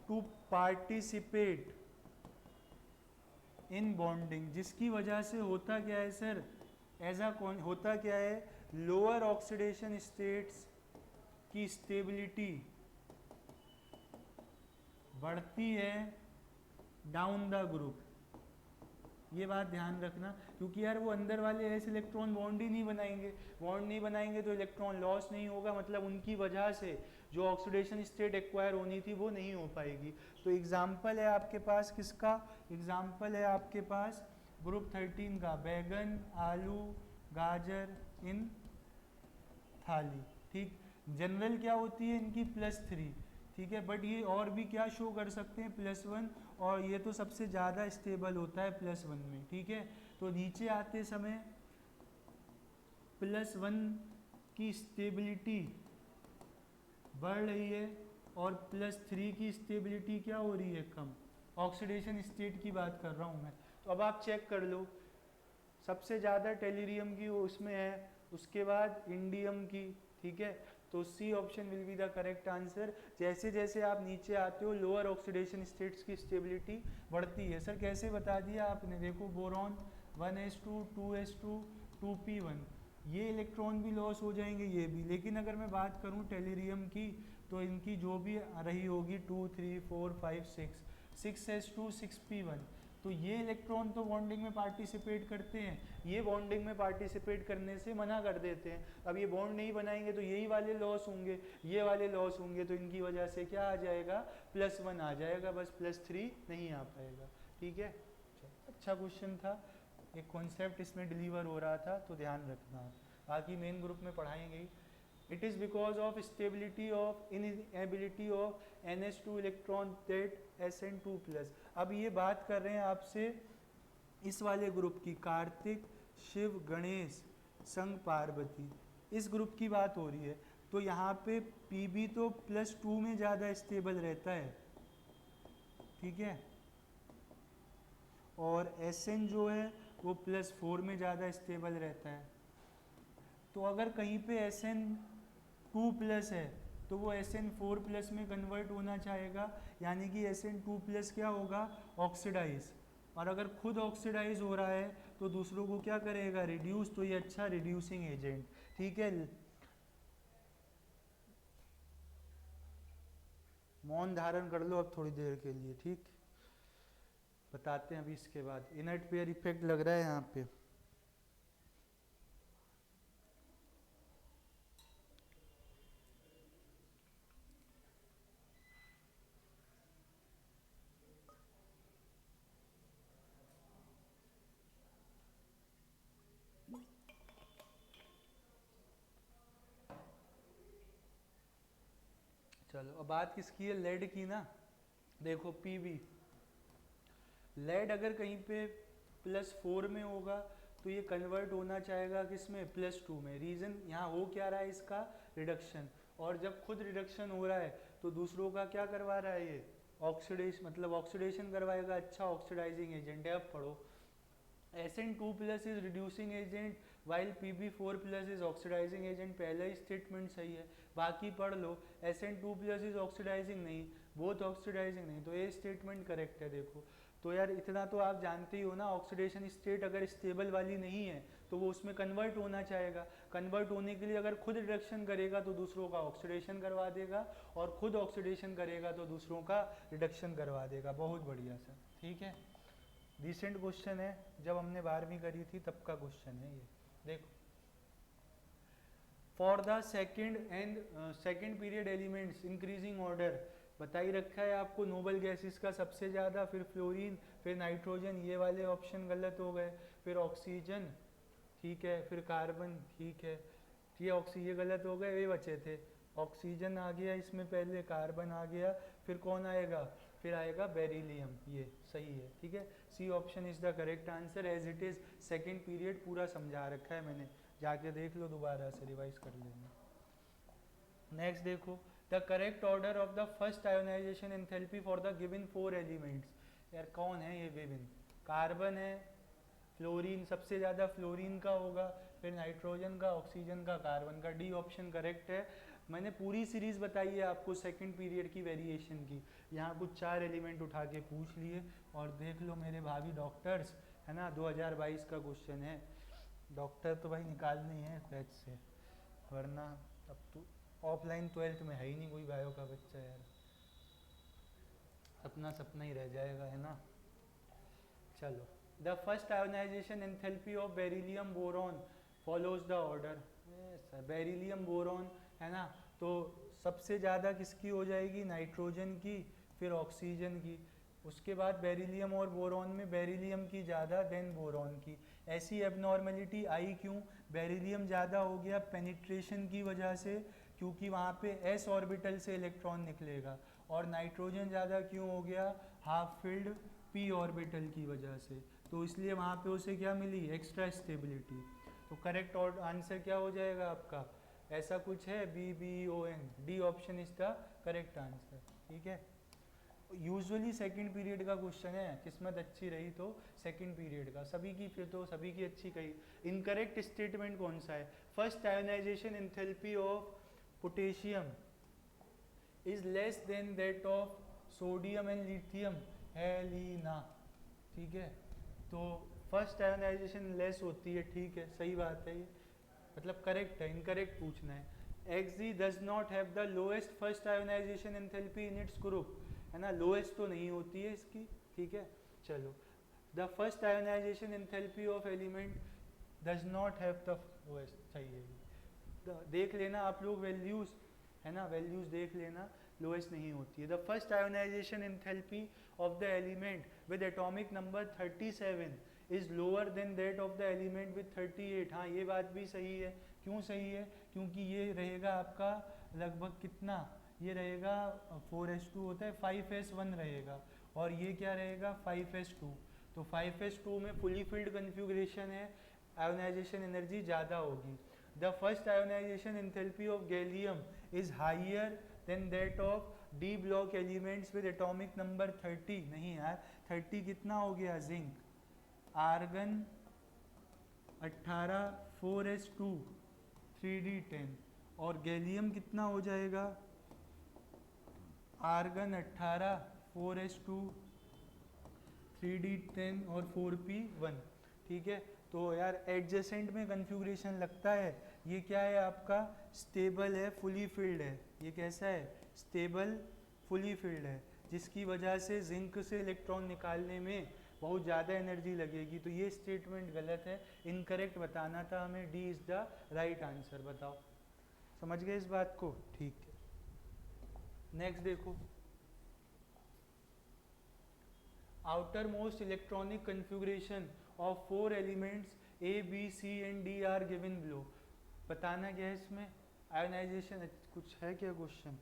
Speaker 1: to participate in bonding, जिसकी वजह से होता क्या है सर, ऐसा कौन होता क्या है, लोअर ऑक्सीडेशन स्टेट्स की स्टेबिलिटी बढ़ती है डाउन द ग्रुप। ये बात ध्यान रखना, क्योंकि यार वो अंदर वाले ऐसे इलेक्ट्रॉन बॉन्ड ही नहीं बनाएंगे, बॉन्ड नहीं बनाएंगे तो इलेक्ट्रॉन लॉस नहीं होगा, मतलब उनकी वजह से जो ऑक्सीडेशन स्टेट एक्वायर होनी थी वो नहीं हो पाएगी। तो एग्जाम्पल है आपके पास किसका, एग्जाम्पल है आपके पास ग्रुप 13 का, बैगन, आलू, गाजर इन थाली। ठीक, जनरल क्या होती है इनकी +3, ठीक है, बट ये और भी क्या शो कर सकते हैं +1, और ये तो सबसे ज़्यादा स्टेबल होता है +1 में। ठीक है, तो नीचे आते समय +1 की स्टेबिलिटी बढ़ रही है और +3 की स्टेबिलिटी क्या हो रही है, कम। ऑक्सीडेशन स्टेट की बात कर रहा हूँ मैं। तो अब आप चेक कर लो, सबसे ज़्यादा टेलीरियम की उसमें है, उसके बाद इंडियम की। ठीक है, तो C option will be the correct answer. जैसे जैसे आप नीचे आते हो लोअर ऑक्सीडेशन स्टेट्स की स्टेबिलिटी बढ़ती है। सर कैसे बता दिया आपने, देखो बोरॉन 1s2 2s2 2p1, ये इलेक्ट्रॉन भी लॉस हो जाएंगे, ये भी। लेकिन अगर मैं बात करूं टेलीरियम की, तो इनकी जो भी रही होगी 2 3 4 5 6 6s2 6p1, तो ये इलेक्ट्रॉन तो बॉन्डिंग में पार्टिसिपेट करते हैं, ये बॉन्डिंग में पार्टिसिपेट करने से मना कर देते हैं। अब ये बॉन्ड नहीं बनाएंगे तो यही वाले लॉस होंगे, ये वाले लॉस होंगे, तो इनकी वजह से क्या आ जाएगा, +1 आ जाएगा, बस +3 नहीं आ पाएगा। ठीक है, अच्छा क्वेश्चन था, एक कॉन्सेप्ट इसमें डिलीवर हो रहा था, तो ध्यान रखना। बाकी मेन ग्रुप में पढ़ाएंगे ही। It is because of stability of inability of NH2 electron that Sn2+। अब ये बात कर रहे हैं आपसे इस वाले ग्रुप की, कार्तिक, शिव, गणेश, संग पार्वती, इस ग्रुप की बात हो रही है। तो यहाँ पे Pb तो +2 में ज़्यादा स्टेबल रहता है, ठीक है, और Sn जो है वो +4 में ज़्यादा स्टेबल रहता है। तो तो अगर कहीं पे SN2+ है तो वो SN4+ में कन्वर्ट होना चाहेगा, यानी कि SN2+ क्या होगा, ऑक्सीडाइज। और अगर खुद ऑक्सीडाइज हो रहा है तो दूसरों को क्या करेगा, रिड्यूस। तो ये अच्छा रिड्यूसिंग एजेंट, ठीक है। मौन धारण कर लो अब थोड़ी देर के लिए, ठीक। बताते हैं अभी इसके बाद। इनर्ट पेयर इफेक्ट लग रहा है यहाँ पे। चलो अब बात किसकी है, लेड की ना। देखो PB, लेड अगर कहीं पे +4 में होगा तो ये कन्वर्ट होना चाहेगा किस में, +2 में। रीज़न यहाँ हो क्या रहा है, इसका रिडक्शन। और जब खुद रिडक्शन हो रहा है तो दूसरों का क्या करवा रहा है, ये ऑक्सीडेशन, मतलब ऑक्सीडेशन करवाएगा। अच्छा ऑक्सीडाइजिंग एजेंट है। अब पढ़ो, SN2+ is reducing agent while PB4+ is oxidising agent. पहला ही स्टेटमेंट सही है, बाकी पढ़ लो। SN2+ इज ऑक्सीडाइजिंग नहीं, बोथ ऑक्सीडाइजिंग नहीं, तो ये स्टेटमेंट करेक्ट है। देखो तो यार इतना तो आप जानते ही हो ना, ऑक्सीडेशन स्टेट अगर स्टेबल वाली नहीं है तो वो उसमें कन्वर्ट होना चाहेगा। कन्वर्ट होने के लिए अगर खुद रिडक्शन करेगा तो दूसरों का ऑक्सीडेशन करवा देगा, और खुद ऑक्सीडेशन करेगा तो दूसरों का रिडक्शन करवा देगा। बहुत बढ़िया सर, ठीक है। रिसेंट क्वेश्चन है, जब हमने 12वीं करी थी तब का क्वेश्चन है ये। देखो, for the second period elements increasing order, बता ही रखा है आपको, नोबल गैसेस का सबसे ज़्यादा, फिर फ्लोरीन, फिर नाइट्रोजन, ये वाले ऑप्शन गलत हो गए, फिर ऑक्सीजन, ठीक है, फिर कार्बन, ठीक है, ये गलत हो गए, वे बचे थे। ऑक्सीजन आ गया इसमें पहले, कार्बन आ गया, फिर कौन आएगा, फिर आएगा बेरिलियम, ये सही है, ठीक है। C option is the correct answer, as it is second period पूरा समझा रखा है मैंने, जाके देख लो, दोबारा से रिवाइज कर लेना। नेक्स्ट देखो, the correct order of the first ionisation enthalpy for the given 4 elements. यार कौन है ये गिवन, कार्बन है, फ्लोरीन, सबसे ज़्यादा फ्लोरीन का होगा, फिर नाइट्रोजन का, ऑक्सीजन का, कार्बन का। डी ऑप्शन करेक्ट है। मैंने पूरी सीरीज़ बताई है आपको सेकंड पीरियड की वेरिएशन की, यहाँ कुछ 4 एलिमेंट उठा के पूछ लिए, और देख लो मेरे भाभी डॉक्टर्स, है ना, 2022 का क्वेश्चन है। डॉक्टर तो भाई निकालने ही है बैच से, वरना अब तो ऑफलाइन 12th में है ही नहीं कोई बायो का बच्चा यार, अपना सपना ही रह जाएगा, है ना। चलो, the first ionisation enthalpy of beryllium boron follows the order. Beryllium boron, है ना, तो सबसे ज़्यादा किसकी हो जाएगी, नाइट्रोजन की, फिर ऑक्सीजन की। उसके बाद बेरिलियम और बोरॉन में बेरिलियम की ज़्यादा, देन बोरॉन की। ऐसी एबनॉर्मेलिटी आई क्यों, बेरिलियम ज़्यादा हो गया पेनिट्रेशन की वजह से, क्योंकि वहाँ पे s ऑर्बिटल से इलेक्ट्रॉन निकलेगा। और नाइट्रोजन ज़्यादा क्यों हो गया, हाफ फिल्ड p ऑर्बिटल की वजह से, तो इसलिए वहाँ पे उसे क्या मिली, एक्स्ट्रा स्टेबिलिटी। तो करेक्ट आंसर क्या हो जाएगा आपका, ऐसा कुछ है, BBON, D option is the correct answer, ठीक है। यूजुअली सेकंड पीरियड का क्वेश्चन है, किस्मत अच्छी रही तो सेकंड पीरियड का, सभी की फिर तो सभी की अच्छी कही। इनकरेक्ट स्टेटमेंट कौन सा है, first ionization enthalpy of potassium is less than that of sodium and lithium, है लीना, ठीक है। तो फर्स्ट आयोनाइजेशन लेस होती है, ठीक है, सही बात है ये, मतलब करेक्ट है। इनकरेक्ट पूछना है, Xg does not have the lowest first ionization enthalpy in its group, है ना, लोएस्ट तो नहीं होती है इसकी, ठीक है। चलो, the first ionisation enthalpy of element does not have the lowest, चाहिए, देख लेना आप लोग वैल्यूज, है ना, वैल्यूज देख लेना, लोएस्ट नहीं होती है। The first ionisation enthalpy of the element with atomic number 37 is lower than that of the element with 38। हाँ, ये बात भी सही है। क्यों सही है, क्योंकि ये रहेगा आपका लगभग कितना, ये रहेगा 4s2 होता है, 5s1 रहेगा, और ये क्या रहेगा 5s2। तो 5s2 में फुली फिल्ड कन्फिग्रेशन है, आयोनाइजेशन एनर्जी ज़्यादा होगी। The first ionisation enthalpy of gallium is higher than that of d block elements with atomic number 30। नहीं यार, 30 कितना हो गया, जिंक, आर्गन 18, 4s2, 3d10 और गैलियम कितना हो जाएगा, आर्गन 18 4s2 3d10 और 4p1। ठीक है, तो यार एडजेसेंट में कन्फिग्रेशन लगता है, ये क्या है आपका, स्टेबल है, फुली फिल्ड है। ये कैसा है, स्टेबल फुली फिल्ड है, जिसकी वजह से जिंक से इलेक्ट्रॉन निकालने में बहुत ज़्यादा एनर्जी लगेगी। तो ये स्टेटमेंट गलत है, इनकरेक्ट बताना था हमें, D is the right answer. बताओ, समझ गए इस बात को? ठीक है, नेक्स्ट देखो, outermost electronic configuration of 4 elements A, B, C and D are given below. बताना क्या है इसमें, आयोनाइजेशन कुछ है क्या question,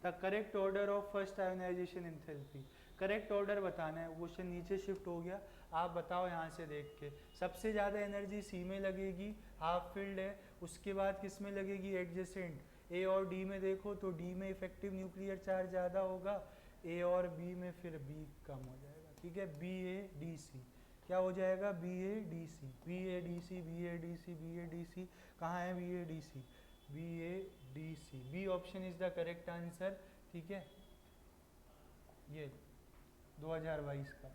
Speaker 1: the correct order of first ionisation enthalpy, correct order बताना है। क्वेश्चन नीचे शिफ्ट हो गया, आप बताओ यहाँ से देख के। सबसे ज़्यादा एनर्जी सी में लगेगी, हाफ फील्ड है, उसके बाद किस में लगेगी, एडजेसेंट। ए और डी में देखो तो डी में इफेक्टिव न्यूक्लियर चार्ज ज़्यादा होगा, ए और बी में फिर बी कम हो जाएगा। ठीक है, बी ए डी सी क्या हो जाएगा, B A D C, B A D C, B A D C, B A D C, कहाँ है B A D C, B A D C, B option is the correct answer. ठीक है, ये 2022 का।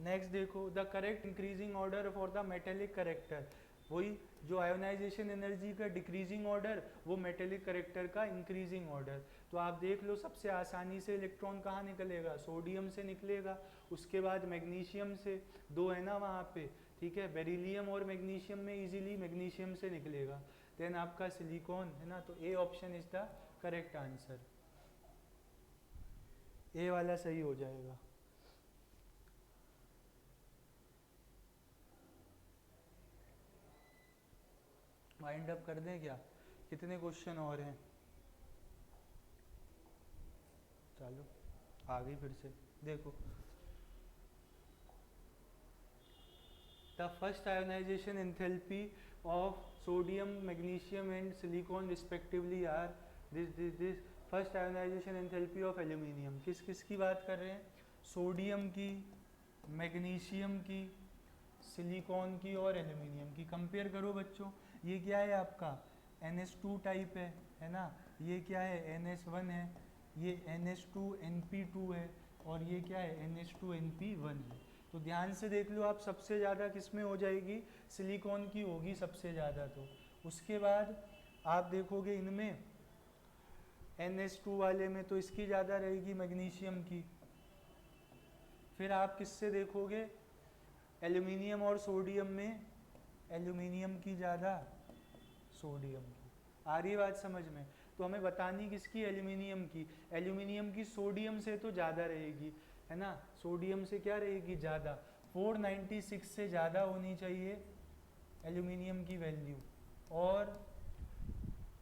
Speaker 1: Next देखो, the correct increasing order for the metallic character, वही जो ionisation energy का डिक्रीजिंग ऑर्डर, वो मेटेलिक करेक्टर का इंक्रीजिंग ऑर्डर। तो आप देख लो, सबसे आसानी से इलेक्ट्रॉन कहाँ निकलेगा, सोडियम से निकलेगा, उसके बाद मैग्नीशियम से, दो है ना वहाँ पे। ठीक है, बेरिलियम और मैग्नीशियम में इजीली मैग्नीशियम से निकलेगा। देन आपका सिलिकॉन है ना, तो A option is the correct answer, A वाला सही हो जाएगा। वाइंड अप कर दें क्या, कितने क्वेश्चन और हैं, चलो आगे फिर से देखो, the first ionisation enthalpy of sodium, magnesium and silicon respectively are this first ionisation enthalpy of aluminium. किस किस की बात कर रहे हैं, सोडियम की, मैग्नीशियम की, सिलिकॉन की और एल्यूमिनियम की। कंपेयर करो बच्चों, ये क्या है आपका NH2 टाइप है ना, ये क्या है NH1 है, ये NH2NP2 है, और ये क्या है NH2NP1 है। तो ध्यान से देख लो आप, सबसे ज़्यादा किस में हो जाएगी, सिलिकॉन की होगी सबसे ज़्यादा। तो उसके बाद आप देखोगे इनमें NH2 वाले में तो इसकी ज़्यादा रहेगी मैग्नीशियम की। फिर आप किससे देखोगे, एल्यूमिनियम और सोडियम में एल्यूमिनियम की ज़्यादा, सोडियम की। आ रही बात समझ में? तो हमें बतानी किसकी, एल्यूमिनियम की। एल्यूमिनियम की सोडियम से तो ज़्यादा रहेगी, है ना, सोडियम से क्या रहेगी, ज़्यादा। 496 से ज़्यादा होनी चाहिए एल्यूमिनियम की वैल्यू, और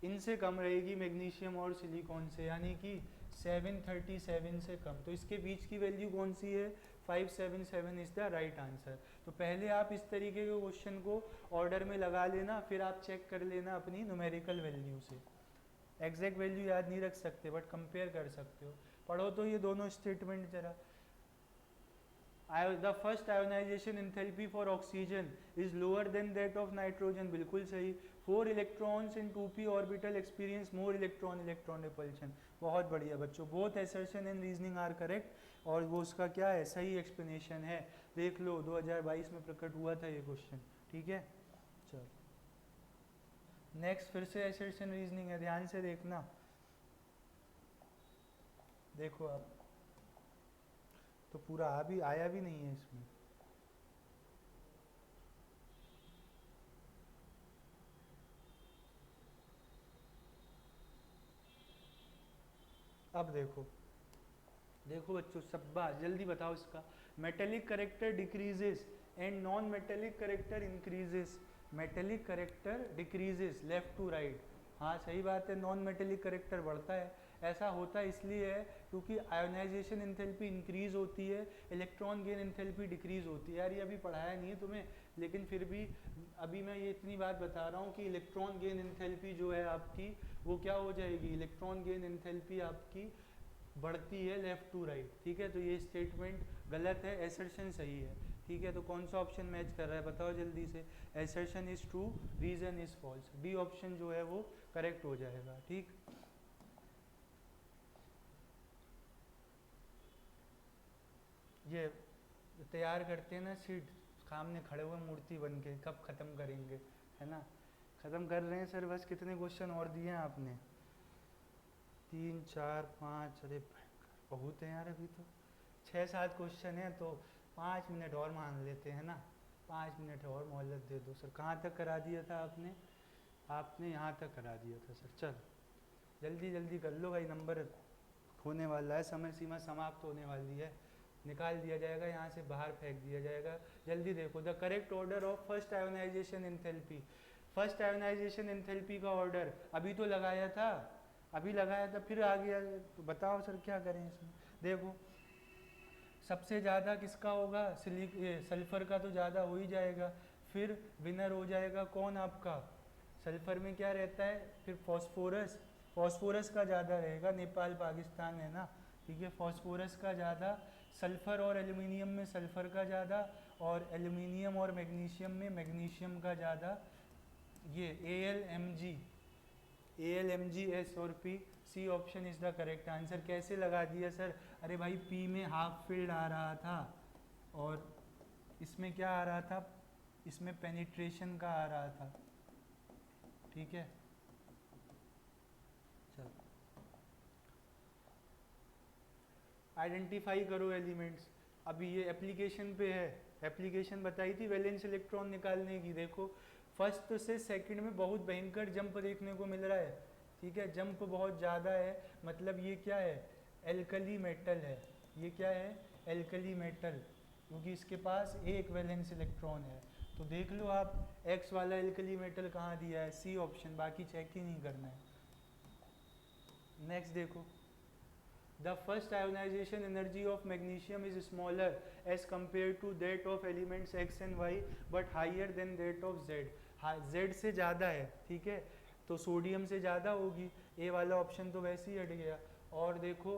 Speaker 1: इनसे कम रहेगी मैग्नीशियम और सिलिकॉन से, यानी कि 737 से कम। तो इसके बीच की वैल्यू कौन सी है, 577 इज़ द राइट आंसर। तो पहले आप इस तरीके के क्वेश्चन को ऑर्डर में लगा लेना, फिर आप चेक कर लेना अपनी न्यूमेरिकल वैल्यू से। एग्जैक्ट वैल्यू याद नहीं रख सकते बट कंपेयर कर सकते हो। पढ़ो तो ये दोनों स्टेटमेंट जरा। The first ionisation enthalpy for oxygen is lower than that of nitrogen, बिल्कुल सही। 4 electrons in 2p orbital experience more electron electron repulsion. बहुत बढ़िया बच्चों, both assertion and reasoning are correct, और वो उसका क्या है, सही एक्सप्लेनेशन है। देख लो 2022 में प्रकट हुआ था ये क्वेश्चन। ठीक है, चलो नेक्स्ट फिर से असर्शन रीजनिंग है, ध्यान से देखना। देखो आप तो पूरा आया भी नहीं है इसमें। अब देखो बच्चों, सब बात जल्दी बताओ इसका। Metallic character decreases and non metallic character increases. Metallic character decreases left to right, हाँ सही बात है, नॉन मेटेलिक करेक्टर बढ़ता है। ऐसा होता इसलिए है क्योंकि आयोनाइजेशन एंथैल्पी इंक्रीज होती है, इलेक्ट्रॉन गेन एंथैल्पी डिक्रीज होती है। यार ये अभी पढ़ाया नहीं है तुम्हें, लेकिन फिर भी अभी मैं ये इतनी बात बता रहा हूँ कि इलेक्ट्रॉन गेन एंथैल्पी जो है आपकी, वो क्या हो जाएगी, इलेक्ट्रॉन गेन एंथैल्पी आपकी बढ़ती है लेफ्ट टू राइट। ठीक है, तो ये स्टेटमेंट गलत है, एसर्शन सही है। ठीक है, तो कौन सा ऑप्शन मैच कर रहा है बताओ जल्दी से। Assertion is true, reason is false. D option जो है वो करेक्ट हो जाएगा। ठीक, ये तैयार करते हैं ना सीट, सामने खड़े हुए मूर्ति बन के, कब ख़त्म करेंगे, है ना। ख़त्म कर रहे हैं सर, बस कितने क्वेश्चन और दिए हैं आपने, 3 4 5, अरे भयंकर बहुत है यार, अभी तो 6 7 क्वेश्चन है, तो 5 मिनट और मान लेते हैं ना, 5 मिनट और मोहलत दे दो सर। कहाँ तक करा दिया था आपने, आपने यहाँ तक करा दिया था सर। चल जल्दी जल्दी कर लो भाई, नंबर होने वाला है, समय सीमा समाप्त होने वाली है, निकाल दिया जाएगा यहाँ से, बाहर फेंक दिया जाएगा। जल्दी देखो, the correct order of first ionisation enthalpy. First ionization enthalpy का ऑर्डर अभी तो लगाया था, अभी लगाया था, फिर आ गया, तो बताओ सर क्या करें इसमें। देखो सबसे ज़्यादा किसका होगा, सल्फर का तो ज़्यादा हो ही जाएगा, फिर विनर हो जाएगा कौन आपका, सल्फर में क्या रहता है फिर फॉस्फोरस, फॉस्फोरस का ज़्यादा रहेगा, नेपाल पाकिस्तान है ना। ठीक है, फॉस्फोरस का ज़्यादा, सल्फर और एल्यूमिनियम में सल्फर का ज़्यादा, और एल्यूमिनियम और मैग्नीशियम में मैग्नीशियम का ज़्यादा। ये AL, MG, S और P, C option is the correct answer. कैसे लगा दिया सर, अरे भाई P में हाफ फील्ड आ रहा था, और इसमें क्या आ रहा था, इसमें पेनिट्रेशन का आ रहा था। ठीक है, चल आइडेंटिफाई करो एलिमेंट्स। अभी ये एप्लीकेशन पे है, एप्लीकेशन बताई थी वैलेंस इलेक्ट्रॉन निकालने की। देखो फर्स्ट से सेकंड में बहुत भयंकर जंप देखने को मिल रहा है। ठीक है, जंप बहुत ज़्यादा है, मतलब ये क्या है, एल्कली मेटल है। ये क्या है, एल्कली मेटल, क्योंकि इसके पास एक वैलेंस इलेक्ट्रॉन है। तो देख लो आप, एक्स वाला एल्कली मेटल कहाँ दिया है, सी ऑप्शन, बाकी चेक ही नहीं करना है। नेक्स्ट देखो, the first ionization energy of magnesium is smaller as compared to that of elements X and Y but higher than that of Z। Z से ज़्यादा है, ठीक है, तो सोडियम से ज़्यादा होगी, ए वाला ऑप्शन तो वैसे ही हट गया। और देखो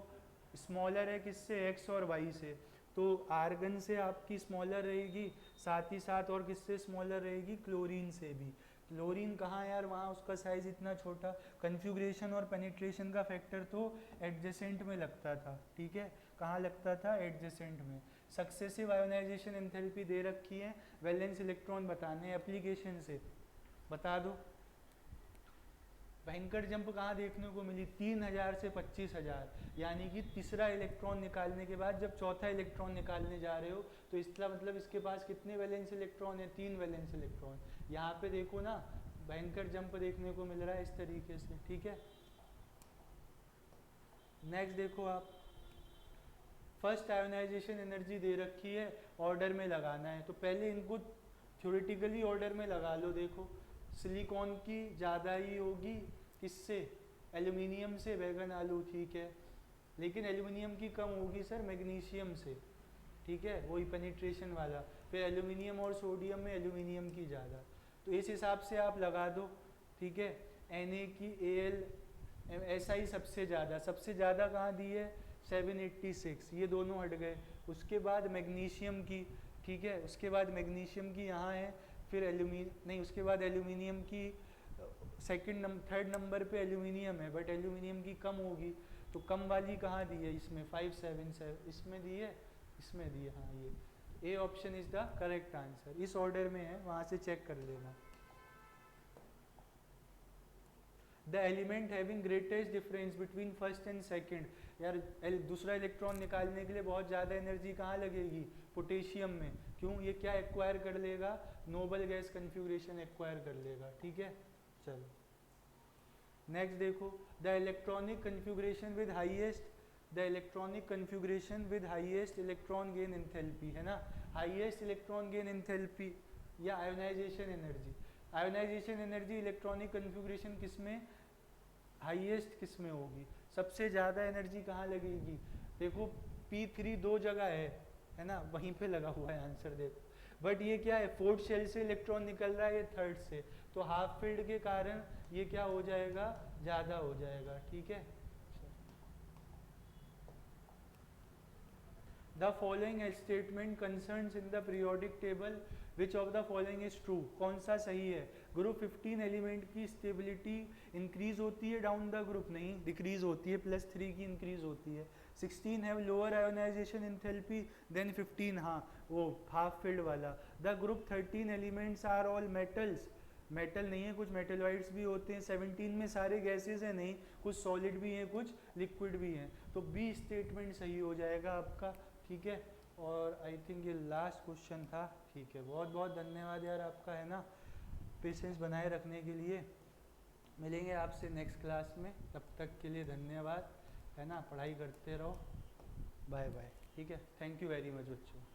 Speaker 1: स्मॉलर है किससे, X और Y से, तो आर्गन से आपकी स्मॉलर रहेगी, साथ ही साथ और किससे स्मॉलर रहेगी, क्लोरीन से भी। क्लोरीन कहाँ यार, वहाँ उसका साइज़ इतना छोटा, कन्फ्यूग्रेशन और पेनिट्रेशन का फैक्टर तो एडजेसेंट में लगता था। ठीक है, कहाँ लगता था, एडजेसेंट में। सक्सेसिव आयोनाइजेशन एंथैल्पी दे रखी है, वैलेंस इलेक्ट्रॉन बताने, एप्लीकेशन से बता दो। भयंकर जंप कहाँ देखने को मिली, 3000 से 25000, यानी कि तीसरा इलेक्ट्रॉन निकालने के बाद जब चौथा इलेक्ट्रॉन निकालने जा रहे हो, तो इसका मतलब इसके पास कितने वैलेंस इलेक्ट्रॉन है, 3 वैलेंस इलेक्ट्रॉन। यहाँ पे देखो ना, भयंकर जंप देखने को मिल रहा है इस तरीके से। ठीक है, नेक्स्ट देखो आप, फर्स्ट आयोनाइजेशन एनर्जी दे रखी है, ऑर्डर में लगाना है, तो पहले इनको थ्योरेटिकली ऑर्डर में लगा लो। देखो सिलिकॉन की ज़्यादा ही होगी, किससे, एल्यूमिनियम से, बैगन आलू, ठीक है, लेकिन एल्यूमिनियम की कम होगी सर मैग्नीशियम से। ठीक है, वही पेनिट्रेशन वाला। फिर एल्यूमिनियम और सोडियम में एल्यूमिनियम की ज़्यादा, तो इस हिसाब से आप लगा दो। ठीक है, Na की Al ऐसा ही सबसे ज़्यादा कहाँ दी है, 786, ये दोनों हट गए। उसके बाद मैग्नीशियम की, ठीक है, उसके बाद मैग्नीशियम की यहाँ है, फिर नहीं, उसके बाद एल्यूमिनियम की थर्ड नंबर पे एल्यूमिनियम है, बट एल्यूमिनियम की कम होगी, तो कम वाली कहाँ दी है, इसमें 577, इसमें दी है, इसमें दी है, हाँ ये ए option is the correct answer. इस ऑर्डर में है, वहाँ से चेक कर लेना। The element having greatest difference between first and second, यार दूसरा इलेक्ट्रॉन निकालने के लिए बहुत ज़्यादा एनर्जी कहाँ लगेगी, पोटेशियम में। क्यों, ये क्या एक्वायर कर लेगा, नोबल गैस कन्फ्यूग्रेशन एक्वायर कर लेगा। ठीक है, चलो नेक्स्ट देखो, the electronic configuration with highest, the electronic configuration with highest electron gain enthalpy, है ना, हाईएस्ट इलेक्ट्रॉन गेन एंथैल्पी या ionization energy. Ionization energy electronic configuration किस में हाईएस्ट, किस में होगी, सबसे ज़्यादा एनर्जी कहाँ लगेगी। देखो P3 दो जगह है ना, वहीं पे लगा हुआ है आंसर। देखो बट ये क्या है, फोर्थ शेल से इलेक्ट्रॉन निकल रहा है, ये थर्ड से, तो हाफ फील्ड के कारण ये क्या हो जाएगा, ज़्यादा हो जाएगा। ठीक है, the following statement concerns in the periodic table, which of the following is true, कौन सा सही है? ग्रुप 15 एलिमेंट की स्टेबिलिटी इंक्रीज होती है, डाउन द ग्रुप नहीं, डिक्रीज होती है, +3 की इंक्रीज होती है। 16 have lower ionization enthalpy than 15, हाँ वो हाफ फील्ड वाला। The group 13 elements are all metals, metal नहीं है, कुछ मेटलॉइड्स भी होते हैं। 17 में सारे गैसेस हैं, नहीं, कुछ सॉलिड भी हैं, कुछ लिक्विड भी हैं। तो बी स्टेटमेंट सही हो जाएगा आपका, ठीक है। और आई थिंक ये लास्ट क्वेश्चन था, ठीक है। बहुत बहुत धन्यवाद यार आपका, है ना, पेशेंस बनाए रखने के लिए। मिलेंगे आपसे नेक्स्ट क्लास में, तब तक के लिए धन्यवाद, है ना, पढ़ाई करते रहो, बाय बाय, ठीक है। थैंक यू वेरी मच बच्चों।